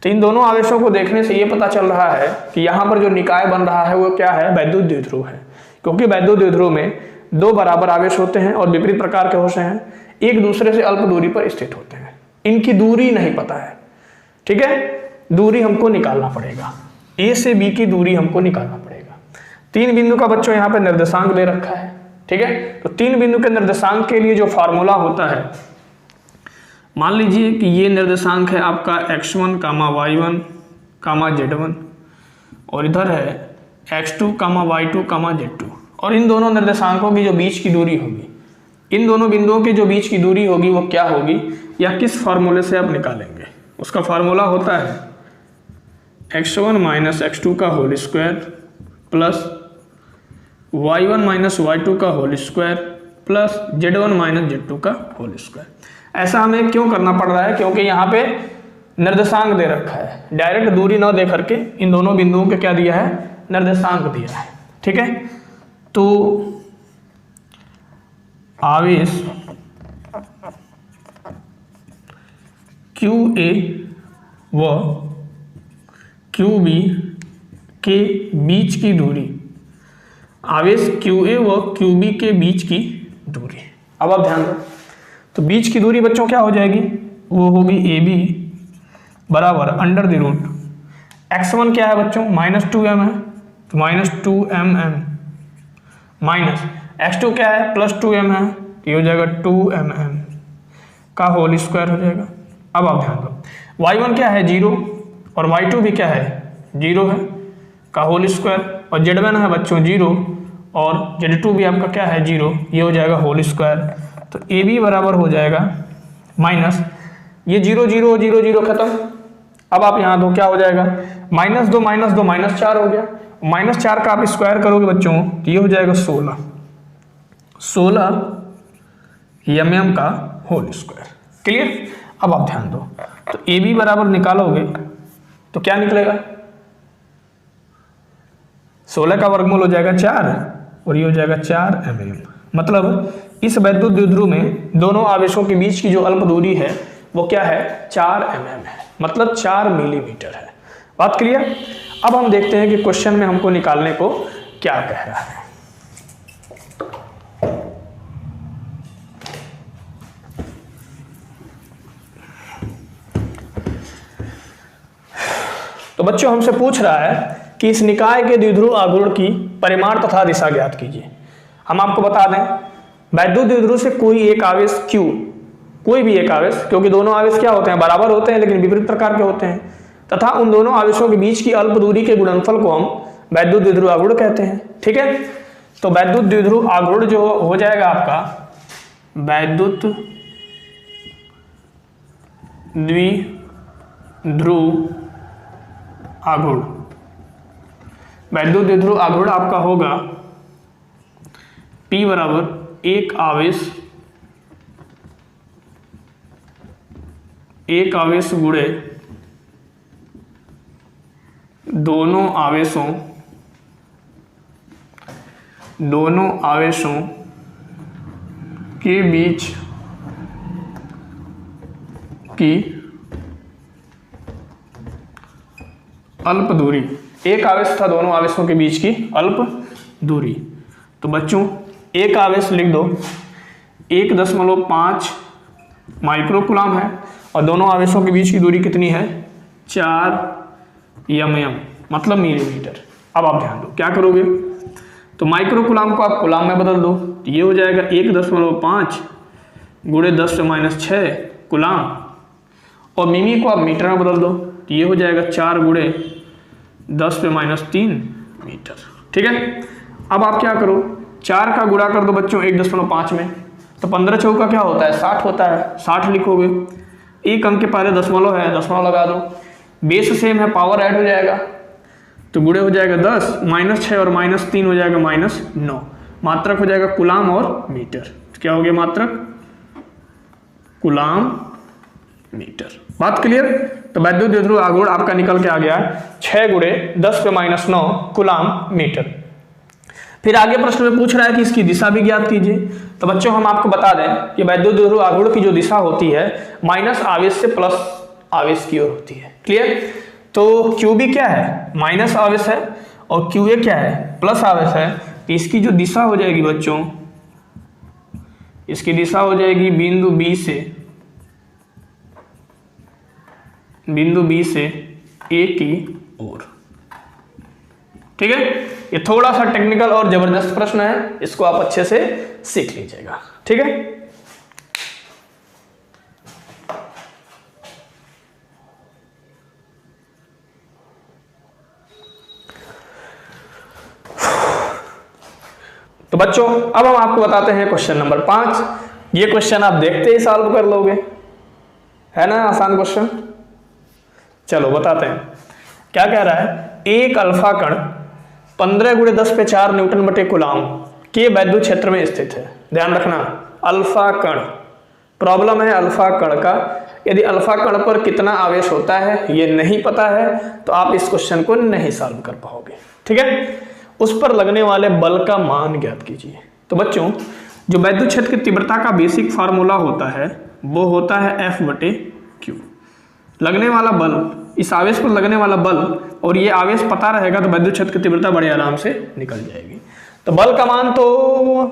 तो इन दोनों आवेशों को देखने से ये पता चल रहा है कि यहाँ पर जो निकाय बन रहा है वो क्या है, वैद्युत द्विध्रुव है। क्योंकि वैद्युत द्विध्रुव में दो बराबर आवेश होते हैं और विपरीत प्रकार के होते हैं, एक दूसरे से अल्प दूरी पर स्थित होते हैं। इनकी दूरी नहीं पता है। ठीक है, दूरी हमको निकालना पड़ेगा, A से B की दूरी हमको निकालना पड़ेगा। तीन बिंदु का बच्चों यहाँ पे निर्देशांक दे रखा है। ठीक है, तो तीन बिंदु के निर्देशांक के लिए जो फॉर्मूला होता है, मान लीजिए कि ये निर्देशांक है आपका x1, y1, z1, और इधर है x2, y2, z2, और इन दोनों निर्देशांकों की जो बीच की दूरी होगी, इन दोनों बिंदुओं की जो बीच की दूरी होगी वो क्या होगी, या किस फार्मूले से आप निकालेंगे। उसका फार्मूला होता है x1 - x2 का whole square plus y1 - y2 का whole square plus z1 - z2 का होल स्क्वायर। ऐसा हमें क्यों करना पड़ रहा है, क्योंकि यहाँ पे निर्देशांक दे रखा है। डायरेक्ट दूरी न दे करके इन दोनों बिंदुओं के क्या दिया है, निर्देशांक दिया है। ठीक है, तो आवेश QA व QB के बीच की दूरी, आवेश QA व QB के बीच की दूरी। अब आप ध्यान दो, तो बीच की दूरी बच्चों क्या हो जाएगी, वो होगी AB बराबर √, x1 क्या है बच्चों, -2 m है, तो -2 mm, माइनस x2 क्या है, +2 m है, ये हो जाएगा 2 mm का होल स्क्वायर हो जाएगा। अब आप ध्यान दो, y1 क्या है 0 और y2 भी क्या है 0 है का होल स्क्वायर, और z1 है बच्चों 0 और z2 भी आपका क्या है 0, ये हो जाएगा होल स्क्वायर। तो AB बराबर हो जाएगा माइनस ये 0, 0, 0, 0 खत्म। अब आप यहाँ दो क्या हो जाएगा, -2 - 2 -4 हो गया। -4 का आप स्क्वायर करोगे बच्चों तो ये हो जाएगा 16 mm का होल स्क्वायर। क्लियर। अब आप ध्यान दो, तो AB बराबर निकालोगे तो क्या निकलेगा, 16 का वर्गमूल हो जाएगा 4 और ये हो जाएगा 4 mm। मतलब इस वैद्युत द्विध्रुव में दोनों आवेशों के बीच की जो अल्प दूरी है वो क्या है, 4 mm है, मतलब 4 मिलीमीटर है। बात क्लियर। अब हम देखते हैं कि क्वेश्चन में हमको निकालने को क्या कह रहा है। तो बच्चों हमसे पूछ रहा है कि इस निकाय के द्विध्रुव आघूर्ण की परिमाण तथा दिशा ज्ञात कीजिए। हम आपको बता दें, वैद्युत द्विध्रुव से कोई एक आवेश Q, कोई भी एक आवेश, क्योंकि दोनों आवेश क्या होते हैं, बराबर होते हैं लेकिन विपरीत प्रकार के होते हैं, तथा उन दोनों आवेशों के बीच की अल्प दूरी के गुणनफल को हम वैद्युत द्विध्रुव आघूर्ण कहते हैं। ठीक है, तो वैद्युत द्विध्रुव आघूर्ण जो हो जाएगा आपका वैद्युत द्विध्रुव आघूर्ण, वैद्युत द्विध्रुव आघूर्ण आपका होगा P बराबर एक आवेश गुणे दोनों आवेशों के बीच की अल्प दूरी। एक आवेश था, दोनों आवेशों के बीच की अल्प दूरी। तो बच्चों एक आवेश लिख दो 1.5 माइक्रोकूलम है और दोनों आवेशों के बीच की दूरी कितनी है, 4 mm, मतलब मिलीमीटर। अब आप ध्यान दो क्या करोगे, तो माइक्रोकूलम को आप कूलम में बदल दो, तो ये हो जाएगा 1.5 गुणे 10⁻⁶ कूलम, और मिमी को आप मीटर में बदल दो, तो ये हो जाएगा 4 गुणे 10⁻³ मीटर। ठीक है, अब आप क्या करो, 4 का गुणा कर दो बच्चों 1.5 में, तो 15 चौका क्या होता है, 60 होता है, 60 लिखोगे। एक अंक के पहले दशमलव है, दशमलव लगा दो, बेस सेम है, पावर ऐड हो जाएगा, तो गुणे हो जाएगा 10, -6 और -3 हो जाएगा -9, मात्रक हो जाएगा कूलम और मीटर। तो क्या हो गया मात्रक, कूलम मीटर। बात क्लियर। तो वैद्युत द्विध्रुव आघूर्ण आपका निकल के आ गया 6 गुणे 10⁻⁹ कूलम मीटर। फिर आगे प्रश्न में पूछ रहा है कि इसकी दिशा भी ज्ञात कीजिए। तो बच्चों हम आपको बता दें कि वैद्युत द्विध्रुव आघूर्ण की जो दिशा होती है माइनस आवेश से प्लस आवेश की ओर होती है। क्लियर। तो QB क्या है, माइनस आवेश है, और QA क्या है, प्लस आवेश है। तो इसकी जो दिशा हो जाएगी बच्चों, इसकी दिशा हो जाएगी बिंदु B से A की ओर। ठीक है, ये थोड़ा सा टेक्निकल और जबरदस्त प्रश्न है, इसको आप अच्छे से सीख लीजिएगा। ठीक है, तो बच्चों अब हम आपको बताते हैं क्वेश्चन नंबर 5। ये क्वेश्चन आप देखते ही सॉल्व कर लोगे, है ना, आसान क्वेश्चन। चलो बताते हैं क्या कह रहा है। एक अल्फा कण 15 × 10⁴ न्यूटन बटे कूलम के वैद्युत क्षेत्र में स्थित है। ध्यान रखना, अल्फा कण, प्रॉब्लम है अल्फा कण का। यदि अल्फा कण पर कितना आवेश होता है ये नहीं पता है तो आप इस क्वेश्चन को नहीं सॉल्व कर पाओगे। ठीक है, उस पर लगने वाले बल का मान ज्ञात कीजिए। तो बच्चों जो वैद्युत क्षेत्र की तीव्रता का बेसिक फार्मूला होता है वो होता है F/Q। लगने वाला बल, इस आवेश पर लगने वाला बल, और ये आवेश पता रहेगा तो वैद्युत क्षेत्र की तीव्रता बड़े आराम से निकल जाएगी। तो बल का मान तो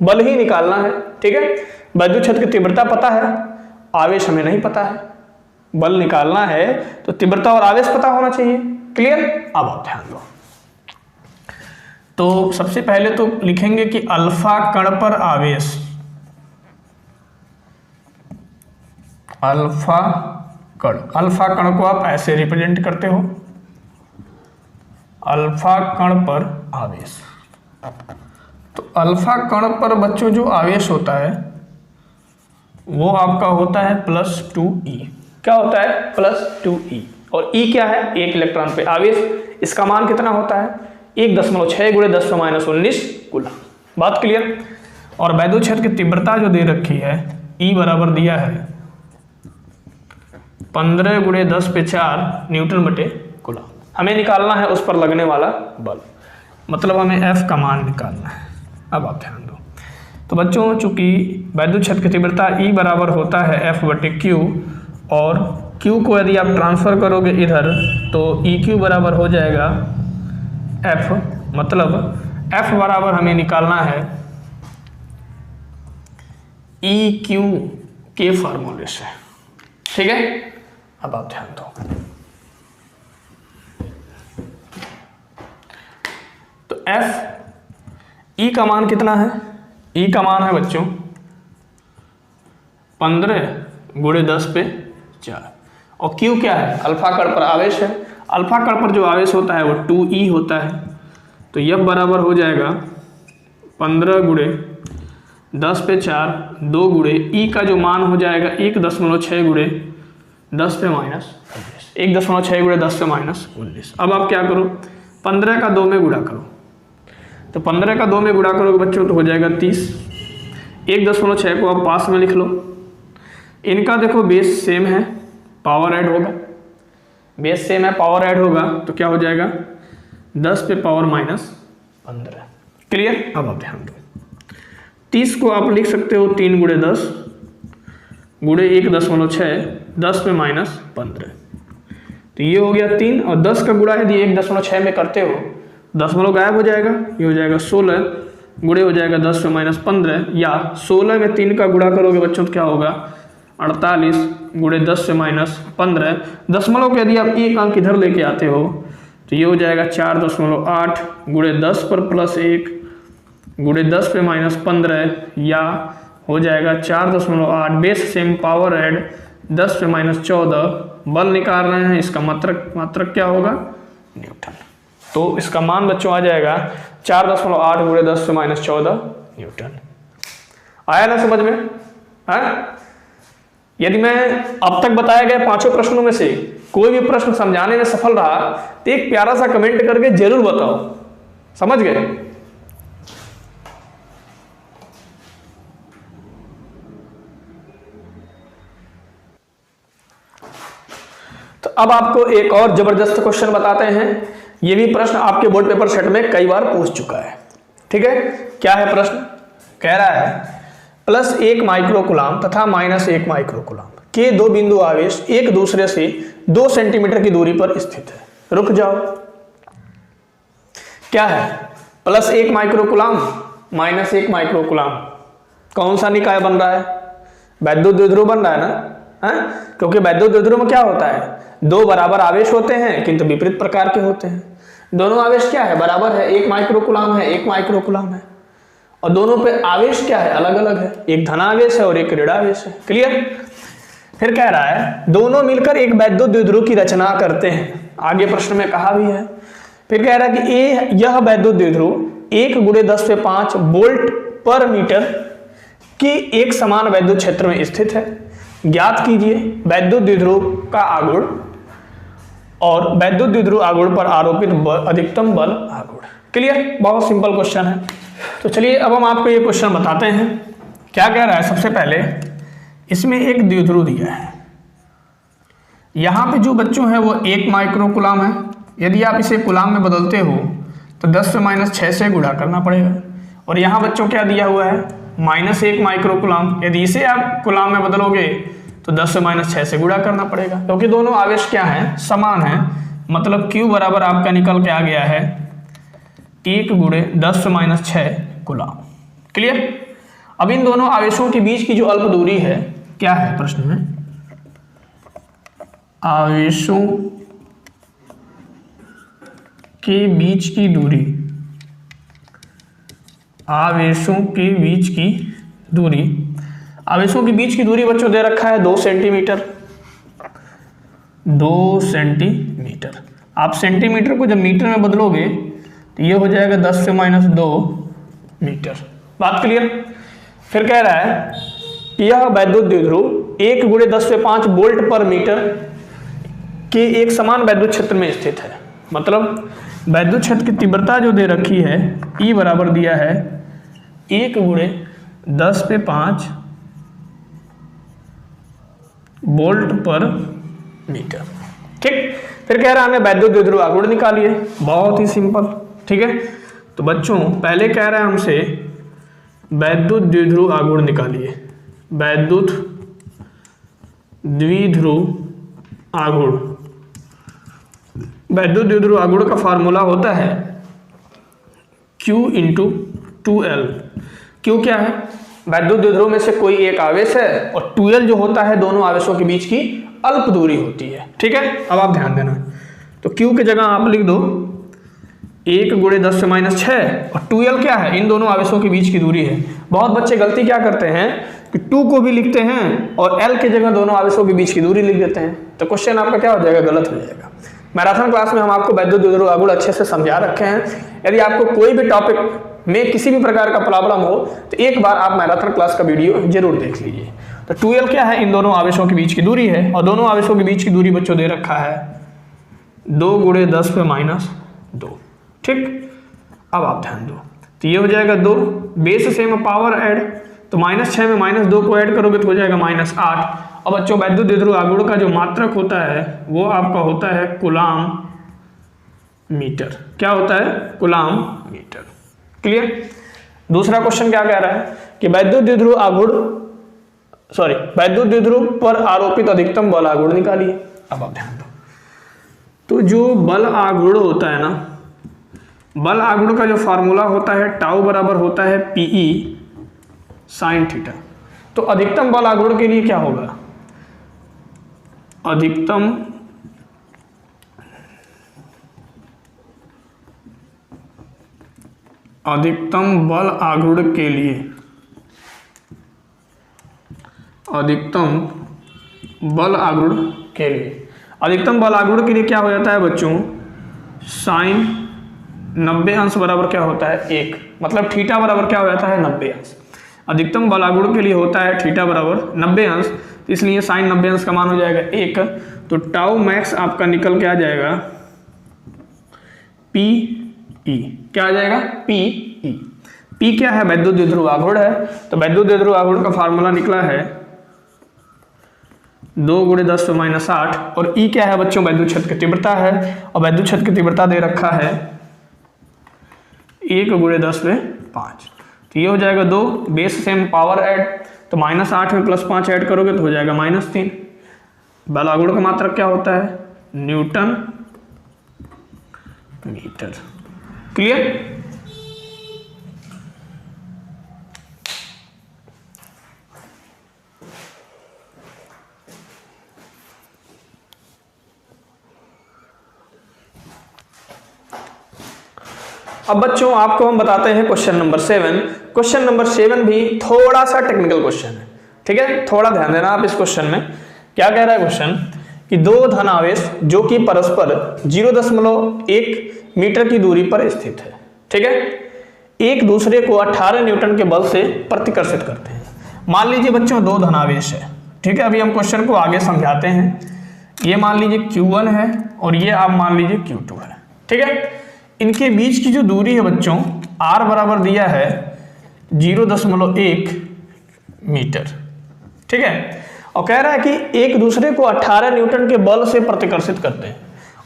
बल ही निकालना है। ठीक है, वैद्युत क्षेत्र की तीव्रता पता है, आवेश हमें नहीं पता है, बल निकालना है तो तीव्रता और आवेश पता होना चाहिए। क्लियर। अब आप ध्यान दो, तो सबसे पहले तो लिखेंगे कि अल्फा कण पर आवेश, अल्फा कण को आप ऐसे रिप्रेजेंट करते हो, अल्फा कण पर आवेश। तो अल्फा कण पर बच्चों जो आवेश होता है वो आपका होता है +2e। क्या होता है, +2e। और e क्या है, 1 इलेक्ट्रॉन पे आवेश। इसका मान कितना होता है, 1.6 × 10⁻19 कूलम। बात क्लियर। और वैद्युत क्षेत्र की तीव्रता जो दे रखी है E बराबर दिया है 15 × 10⁴ न्यूटन बटे कूलम। हमें निकालना है उस पर लगने वाला बल, मतलब हमें F का मान निकालना है। अब आप ध्यान दो, तो बच्चों चूंकि वैद्युत क्षेत्र की तीव्रता E बराबर होता है F/Q, और Q को यदि आप ट्रांसफर करोगे इधर तो EQ बराबर हो जाएगा F, मतलब F बराबर हमें निकालना है EQ के फार्मूले से। ठीक है, अब आप ध्यान दो। तो F E का मान कितना है? E का मान है बच्चों 15 × 10⁴, और Q क्या है? अल्फा कण पर आवेश है। अल्फा कण पर जो आवेश होता है वो 2E होता है। तो F बराबर हो जाएगा 15 × 10⁴, 2 × E का जो मान हो जाएगा 1.6 × 10⁻19, 1.6 × 10⁻19। अब आप क्या करो, 15 का 2 में गुणा करो। तो 15 का 2 में गुणा करोगे बच्चों तो हो जाएगा 30। 1.6 को आप पास में लिख लो। इनका देखो बेस सेम है, पावर ऐड होगा, बेस सेम है, पावर ऐड होगा, तो क्या हो जाएगा 10⁻−15। क्लियर? अब आप ध्यान दो, 30 को आप लिख सकते हो 3 × 10 × 1.6, 10⁻−15। तो ये हो गया 3, और 10 का गुणा यदि 1.6 में करते हो, दशमलव गायब हो जाएगा, ये हो जाएगा 16, गुणे हो जाएगा 10⁻15, या 16 में 3 का गुणा करोगे बच्चों तो क्या होगा 48 × 10⁻15। दशमलव के यदि आप एक अंक इधर लेके आते हो तो ये हो जाएगा 4.8 × 10 पर +1 × 10⁻15, या हो जाएगा 4.8, बेस सेम, पावर ऐड 10⁻14। बल निकाल रहे हैं, इसका मात्रक क्या होगा? न्यूटन। तो इसका मान बच्चों आ जाएगा 4.8 × 10⁻14 न्यूटन। आया ना समझ में? है? यदि मैं अब तक बताए गए 5 प्रश्नों में से कोई भी प्रश्न समझाने में सफल रहा तो एक प्यारा सा कमेंट करके जरूर बताओ। समझ गए? तो अब आपको एक और जबरदस्त क्वेश्चन बताते हैं। ये भी प्रश्न आपके बोर्ड पेपर सेट में कई बार पूछ चुका है। ठीक है, क्या है प्रश्न? कह रहा है +1 माइक्रोकुलाम तथा -1 माइक्रोकुलाम के 2 बिंदु आवेश एक दूसरे से 2 सेंटीमीटर की दूरी पर स्थित है। रुक जाओ, क्या है? +1 माइक्रोकुलाम -1 माइक्रोकुलाम, कौन सा निकाय बन रहा है? वैद्युत द्विध्रुव बन रहा है ना? है? क्योंकि वैद्युत द्विध्रुव में क्या होता है, 2 बराबर आवेश होते हैं किंतु विपरीत प्रकार के होते हैं। दोनों आवेश क्या है? बराबर है, 1 माइक्रोकुलाम है, 1 माइक्रोकुलाम है, और दोनों पे आवेश क्या है? अलग अलग है, एक धनावेश है और एक ऋणावेश है। क्लियर? फिर कह रहा है दोनों मिलकर एक वैद्युत द्विध्रुव की रचना करते हैं। आगे प्रश्न में कहा भी है। फिर कह रहा है कि यह वैद्युत द्विध्रुव 1 × 10⁵ वोल्ट पर मीटर की एक समान वैद्युत क्षेत्र में स्थित है। ज्ञात कीजिए वैद्युत द्विध्रुव का आघूर्ण और वैद्युत द्विध्रुव आघूर्ण पर आरोपित अधिकतम बल आघूर्ण। क्लियर? बहुत सिंपल क्वेश्चन है। तो चलिए अब हम आपको ये क्वेश्चन बताते हैं। क्या कह रहा है? सबसे पहले इसमें एक द्विध्रुव दिया है, यहाँ पे जो बच्चों है वो 1 माइक्रोकुलाम है। यदि आप इसे कुलाम में बदलते हो तो 10⁻6 से गुणा करना पड़ेगा, और यहाँ बच्चों क्या दिया हुआ है -1 माइक्रोकुलाम। यदि इसे आप कुलाम में बदलोगे तो 10⁻6 से गुणा करना पड़ेगा, क्योंकि दोनों आवेश क्या है? समान है। मतलब Q बराबर आपका निकल के आ गया है 1 × 10⁻6 कुलाम। क्लियर? अब इन दोनों आवेशों के बीच की जो अल्प दूरी है, क्या है प्रश्न में? आवेशों के बीच की दूरी, आवेशों के बीच की दूरी, आवेशों के बीच की दूरी बच्चों दे रखा है 2 सेंटीमीटर। 2 सेंटीमीटर, आप सेंटीमीटर को जब मीटर में बदलोगे तो ये हो जाएगा 10⁻2 मीटर। बात क्लियर? फिर कह रहा है यह वैद्युत द्विध्रुव 1 × 10⁵ वोल्ट पर मीटर के एक समान वैद्युत क्षेत्र में स्थित है। मतलब वैद्युत क्षेत्र की तीव्रता जो दे रखी है E बराबर दिया है 1 × 10⁵ वोल्ट पर मीटर। ठीक? फिर कह रहा है हमें वैद्युत द्विध्रुव आघूर्ण निकालिए। बहुत ही सिंपल। ठीक है, तो बच्चों पहले कह रहा है हमसे वैद्युत द्विध्रुव आघूर्ण निकालिए। वैद्युत द्विध्रुव आघूर्ण, वैद्युत द्विध्रुव आघूर्ण का फार्मूला होता है Q × 2L। Q क्या है? वैद्युत द्विध्रुव में से कोई एक आवेश है और 2L जो होता है दोनों आवेशों के बीच की अल्प दूरी होती है। ठीक है, अब आप ध्यान देना, तो Q की जगह आप लिख दो 1 × 10⁻⁶ और 2L क्या है? इन दोनों आवेशों के बीच की दूरी है। बहुत बच्चे गलती क्या करते हैं कि 2 को भी लिखते हैं और L की जगह दोनों आवेशों के बीच की दूरी लिख देते हैं, तो क्वेश्चन आपका क्या हो जाएगा? गलत हो जाएगा। मैराथन क्लास में हम आपको वैद्युत द्विध्रुव आघूर्ण अच्छे से समझा रखे हैं। यदि आपको कोई भी टॉपिक में किसी भी प्रकार का प्रॉब्लम हो तो एक बार आप मैराथन क्लास का वीडियो जरूर देख लीजिए। तो 2L क्या है? इन दोनों आवेशों के बीच की दूरी है और दोनों आवेशों के बीच की दूरी बच्चों दे रखा है 2 × 10⁻²। ठीक, अब आप ध्यान दो, तो ये हो जाएगा 2, बेस से में पावर ऐड, तो -6 में -2 को ऐड करोगे तो हो जाएगा -8। अब बच्चों वैद्युत द्विध्रुव आघूर्ण का जो मात्रक होता है वो आपका होता है कूलाम मीटर। क्या होता है? Coulomb metre. क्लियर? दूसरा क्वेश्चन क्या कह रहा है कि वैद्युत द्विध्रुव पर आरोपित अधिकतम बल आघूर्ण निकालिए। अब आप ध्यान दो, तो जो बल आघूर्ण होता है ना, बल आघूर्ण का जो फार्मूला होता है टाउ बराबर होता है PE sin थीटा। तो अधिकतम बल आघूर्ण के लिए क्या होगा? अधिकतम बल आघूर्ण के लिए, अधिकतम बल आघूर्ण के लिए क्या हो जाता है बच्चों? sin 90° बराबर क्या होता है? 1, मतलब थीटा बराबर क्या हो जाता है? 90°। अधिकतम बल आघूर्ण के लिए होता है थीटा बराबर 90°, इसलिए sin 90° का मान हो जाएगा 1। तो टाउ मैक्स आपका निकल के आ जाएगा PE। क्या आ जाएगा? PE। P क्या है? वैद्युत द्विध्रुव आघूर्ण है, तो वैद्युत द्विध्रुव आघूर्ण का फार्मूला निकला है 2 × 10⁻8 और E क्या है बच्चों? वैद्युत क्षेत्र की तीव्रता है और वैद्युत क्षेत्र की तीव्रता दे रखा है 1 × 10⁵। तो ये हो जाएगा 2, बेस से में पावर ऐड, तो -8 में +5 ऐड करोगे तो हो जाएगा -3। बल आघूर्ण का मात्रक क्या होता है? Newton metre. क्लियर? अब बच्चों आपको हम बताते हैं क्वेश्चन नंबर 7। क्वेश्चन नंबर 7 भी थोड़ा सा टेक्निकल क्वेश्चन है। ठीक है, थोड़ा ध्यान देना आप इस क्वेश्चन में। क्या कह रहा है क्वेश्चन कि दो धन आवेश जो कि परस्पर 0.1 मीटर की दूरी पर स्थित है, ठीक है, एक दूसरे को 18 न्यूटन के बल से प्रतिकर्षित करते हैं। मान लीजिए बच्चों दो धन आवेश है, ठीक है। अभी हम क्वेश्चन को आगे समझाते हैं। ये मान लीजिए Q1 है और ये आप मान लीजिए Q2 है, ठीक है। इनके बीच की जो दूरी है बच्चों R बराबर दिया है 0.1 मीटर, ठीक है। और कह रहा है कि एक दूसरे को 18 न्यूटन के बल से प्रतिकर्षित करते हैं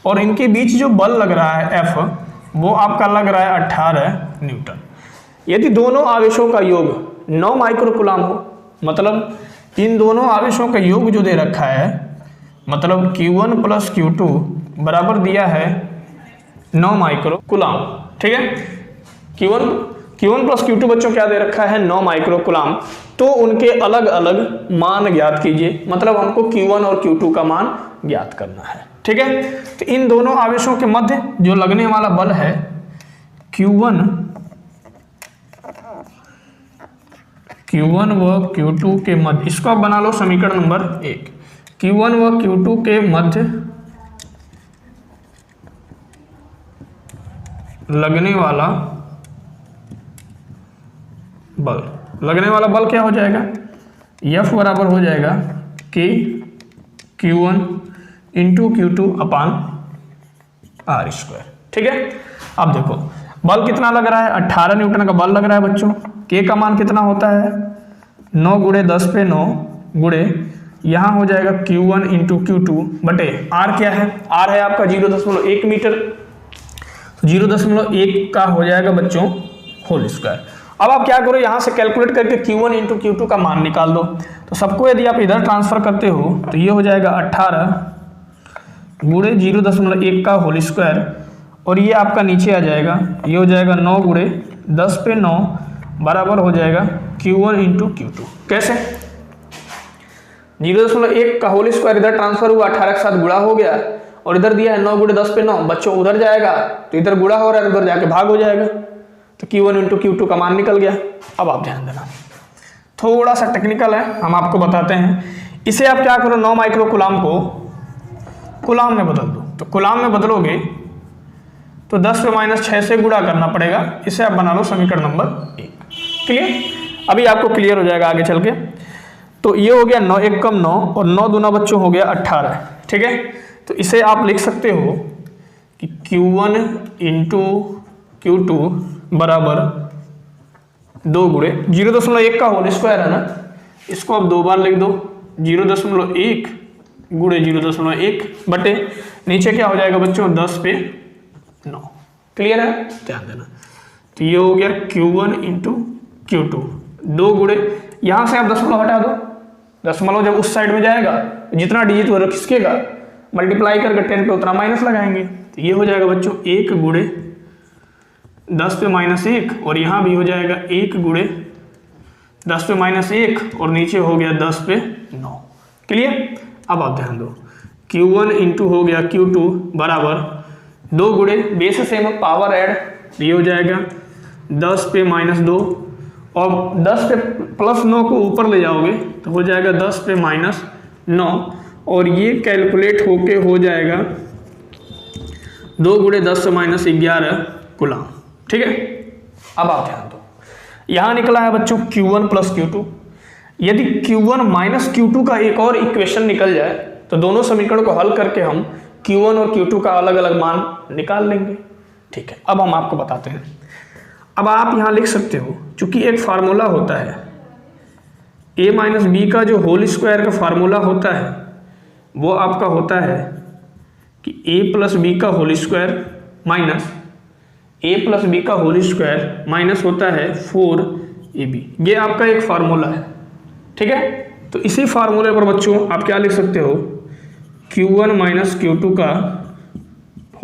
और इनके बीच जो बल लग रहा है F वो आपका लग रहा है 18 न्यूटन। यदि दोनों आवेशों का योग 9 माइक्रोकूलम हो, मतलब इन दोनों आवेशों का योग जो दे रखा है, मतलब Q1 प्लस Q2 बराबर दिया है 9 माइक्रोकूलम, ठीक है। Q1 प्लस Q2 बच्चों क्या दे रखा है 9 माइक्रोकूलम। तो उनके अलग अलग मान ज्ञात कीजिए, मतलब हमको Q1 और Q2 का मान ज्ञात करना है, ठीक है। तो इन दोनों आवेशों के मध्य जो लगने वाला बल है Q1 व Q2 के मध्य, इसको आप बना लो समीकरण नंबर 1। Q1 व Q2 के मध्य लगने वाला बल क्या हो जाएगा, F बराबर हो जाएगा Q1 इंटू Q2 अपान R², ठीक है। अब देखो बल कितना लग रहा है, 18 न्यूटन का बल लग रहा है बच्चों। K का मान कितना होता है 9 × 10⁻9 गुणे यहाँ हो जाएगा Q1 इंटू Q2 बटे R क्या है, R है आपका 0.1 मीटर, 0.1 का हो जाएगा बच्चों होल स्क्वायर। अब आप क्या करो, यहाँ से कैलकुलेट करके Q1 इंटू Q2 का मान निकाल दो। तो सबको यदि आप इधर ट्रांसफर करते हो तो ये हो जाएगा 18 गुणे 0.1 का होल स्क्वायर, और ये आपका नीचे आ जाएगा, ये हो जाएगा 9 गुणे 10 पे 9 बराबर हो जाएगा Q1 इंटू Q2। कैसे? 0.1 का होल स्क्वायर इधर ट्रांसफर हुआ, 18 के साथ गुणा हो गया, और इधर दिया है 9 गुणे 10 पे 9, बच्चों उधर जाएगा तो इधर गुणा हो रहा है, उधर जाके भाग हो जाएगा, तो Q1 इंटू Q2 का मान निकल गया। अब आप ध्यान देना, थोड़ा सा टेक्निकल है, हम आपको बताते हैं। इसे आप क्या करो, 9 माइक्रो कूलाम को कूलाम में बदल दो। तो कूलाम में बदलोगे तो 10 पे -6 से गुणा करना पड़ेगा। इसे आप बना लो समीकरण नंबर 1। क्लियर? अभी आपको क्लियर हो जाएगा आगे चल के। तो ये हो गया 9 1 कम 9, और 9 दूना बच्चों हो गया 18। ठीक है, तो इसे आप लिख सकते हो कि Q1 इंटू Q2 बराबर 2 गुणे 0.1 का होल स्क्वायर है ना, इसको आप 2 बार लिख दो, 0.1 गुणे 0.1 बटे नीचे क्या हो जाएगा बच्चों 10 पे 9। क्लियर है? ध्यान देना। तो ये हो गया Q1 इंटू Q2, 2 गुणे, यहाँ से आप दशमलव हटा दो, दशमलव जब उस साइड में जाएगा जितना डिजिट वो खिसकेगा मल्टीप्लाई करके 10 पे उतना माइनस लगाएंगे, तो ये हो जाएगा बच्चों 1 गुणे 10 पे -1, और यहाँ भी हो जाएगा 1 गुणे 10 पे -1, और नीचे हो गया 10 पे 9। क्लियर? अब आप ध्यान दो, Q1 इंटू हो गया Q2 बराबर 2 गुणे बेस सेम पावर ऐड, ये हो जाएगा 10 पे -2, और 10 पे +9 को ऊपर ले जाओगे तो हो जाएगा 10 पे -9, और ये कैलकुलेट होके हो जाएगा 2 गुणे 10 से -11 कूलाम। ठीक है, अब आप ध्यान दो, यहाँ निकला है बच्चों Q1 प्लस Q2। यदि Q1 माइनस Q2 का एक और इक्वेशन निकल जाए तो दोनों समीकरण को हल करके हम Q1 और Q2 का अलग अलग मान निकाल लेंगे। ठीक है, अब हम आपको बताते हैं। अब आप यहाँ लिख सकते हो, चूंकि एक फार्मूला होता है a माइनस बी का, जो होल स्क्वायर का फार्मूला होता है वो आपका होता है कि a प्लस बी का whole square minus a plus b का होल स्क्वायर माइनस होता है 4ab। ये आपका एक फार्मूला है। ठीक है, तो इसी फार्मूले पर बच्चों आप क्या लिख सकते हो, Q1 माइनस Q2 का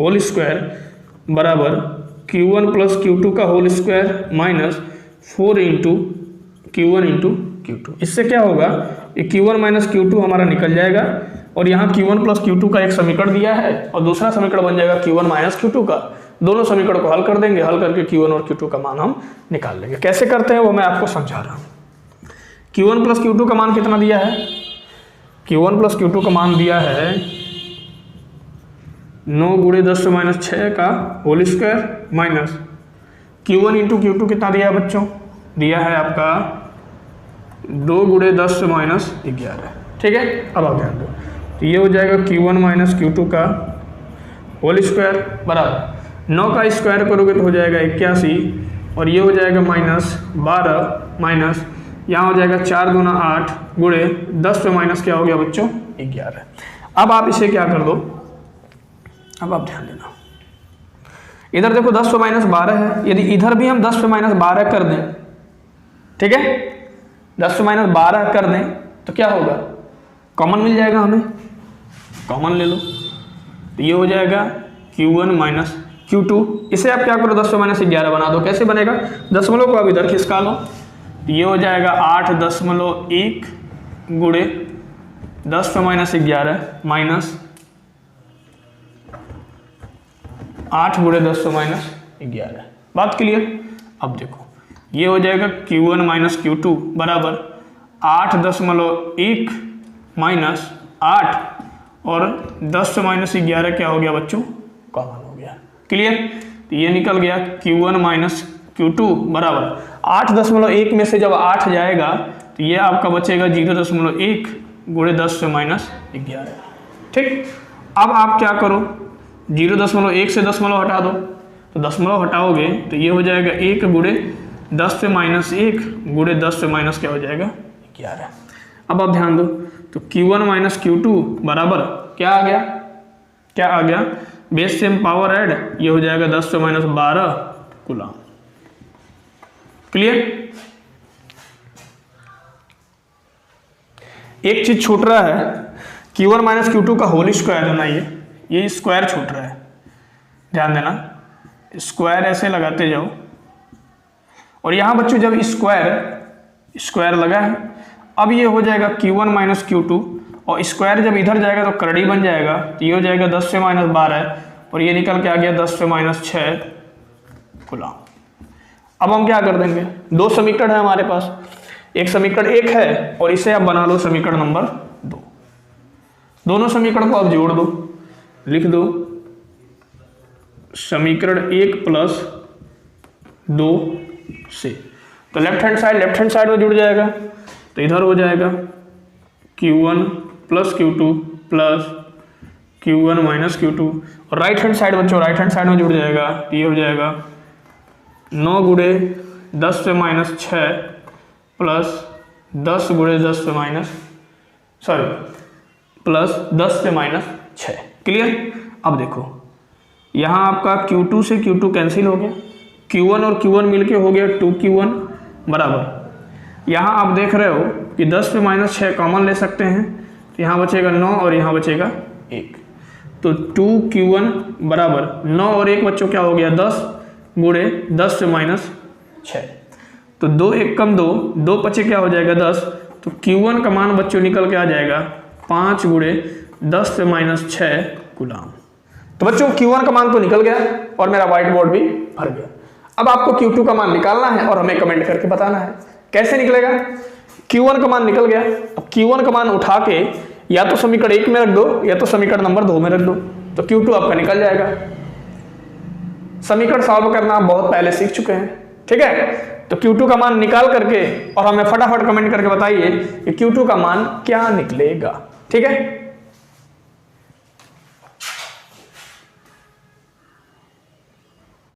होल स्क्वायर बराबर Q1 प्लस Q2 का whole square minus 4 into Q1 into Q2। इससे क्या होगा, ये Q1 माइनस Q2 हमारा निकल जाएगा, और यहाँ Q1 प्लस Q2 का एक समीकरण दिया है और दूसरा समीकरण बन जाएगा Q1 माइनस Q2 का। दोनों समीकरण को हल कर देंगे, हल करके Q1 और Q2 का मान हम निकाल लेंगे। कैसे करते हैं वो मैं आपको समझा रहा हूँ। Q1 प्लस Q2 का मान कितना दिया है, Q1 प्लस Q2 का मान दिया है 9 गुणे 10 से -6 का whole square minus Q1 into Q2 कितना दिया है बच्चों, दिया है आपका 2 गुणे 10 से -11। ठीक है, अब आप ध्यान दो, तो ये हो जाएगा Q1 माइनस Q2 का होल स्क्वायर बराबर 9 का स्क्वायर करोगे तो हो जाएगा 81, और ये हो जाएगा -12 माइनस यहाँ हो जाएगा 4 दूना 8 गुणे 10 पे माइनस क्या हो गया बच्चों 11। अब आप इसे क्या कर दो, अब आप ध्यान देना, इधर देखो 10 पे -12 है, यदि इधर भी हम 10 पे -12 कर दें, ठीक है 10 पे -12 कर दें तो क्या होगा, कॉमन मिल जाएगा हमें, कॉमन ले लो, तो ये हो जाएगा Q1 माइनस Q2। इसे आप क्या करो 10 पे -11 बना दो। कैसे बनेगा, दशमलव को आप इधर खिसका लो, तो ये हो जाएगा 8.1 गुणे 10 पे -11 माइनस 8 गुणे 10 पे -11। बात क्लियर? अब देखो ये हो जाएगा Q1 माइनस Q2 बराबर 8.1 माइनस 8 और 10 से -11 क्या हो गया बच्चों, कॉमन हो गया। क्लियर? तो ये निकल गया Q1 माइनस Q2 बराबर 8.1 में से जब 8 जाएगा तो ये आपका बचेगा 0.1 गुणे 10 से -11। ठीक, अब आप क्या करो 0.1 से दशमलव हटा दो, तो दशमलव हटाओगे तो ये हो जाएगा 1 गुणे 10 पे -1 गुणे 10 पे माइनस क्या हो जाएगा 11। अब आप ध्यान दो, तो Q1 माइनस Q2 बराबर क्या आ गया, क्या आ गया, बेस सेम पावर ऐड, ये हो जाएगा 10 पे -12 कूलाम। क्लियर? एक चीज छूट रहा है, Q1 माइनस Q2 का होल स्क्वायर है ना, ये स्क्वायर छूट रहा है, ध्यान देना, स्क्वायर ऐसे लगाते जाओ। और यहां बच्चों जब स्क्वायर लगा है, अब ये हो जाएगा Q1 माइनस Q2, और स्क्वायर जब इधर जाएगा तो करड़ी बन जाएगा, तो ये हो जाएगा 10 से माइनस 12, और ये निकल के आ गया 10 से माइनस 6 कूलम। अब हम क्या कर देंगे, दो समीकरण है हमारे पास, एक समीकरण 1 है और इसे आप बना लो समीकरण नंबर 2। दोनों समीकरण को आप जोड़ दो, लिख दो समीकरण 1 प्लस 2 से, तो लेफ्ट हैंड साइड में जुड़ जाएगा, तो इधर हो जाएगा Q1 plus Q2 plus Q1 minus Q2, और राइट हैंड साइड बच्चों राइट हैंड साइड में जुड़ जाएगा, ये हो जाएगा 9 गुणे 10 से माइनस 6 प्लस 10 गुणे 10 से माइनस प्लस 10 से माइनस 6। क्लियर? अब देखो यहाँ आपका Q2 से Q2 कैंसिल हो गया, Q1 और Q1 मिलके हो गया 2Q1 बराबर, यहाँ आप देख रहे हो कि 10 से माइनस 6 कॉमन ले सकते हैं, तो यहाँ बचेगा 9 और यहाँ बचेगा 1, तो 2Q1 बराबर 9 और 1 बच्चों क्या हो गया 10 गुणे 10 से माइनस 6, तो 2 1 कम 2, 2 पचे क्या हो जाएगा 10, तो Q1 का मान बच्चों निकल के आ जाएगा 5 गुणे 10 से माइनस 6 कूलम। तो बच्चों Q1 का मान तो निकल गया और मेरा व्हाइट बोर्ड भी भर गया। अब आपको Q2 का मान निकालना है और हमें कमेंट करके बताना है कैसे निकलेगा। Q1 का मान निकल गया, अब Q1 का मान उठा के या तो समीकरण 1 में रख दो या तो समीकरण नंबर 2 में रख दो, तो Q2 आपका निकल जाएगा। समीकरण सॉल्व करना आप बहुत पहले सीख चुके हैं, ठीक है? तो Q2 का मान निकाल करके और हमें फटाफट कमेंट करके बताइए कि Q2 का मान क्या निकलेगा, ठीक है?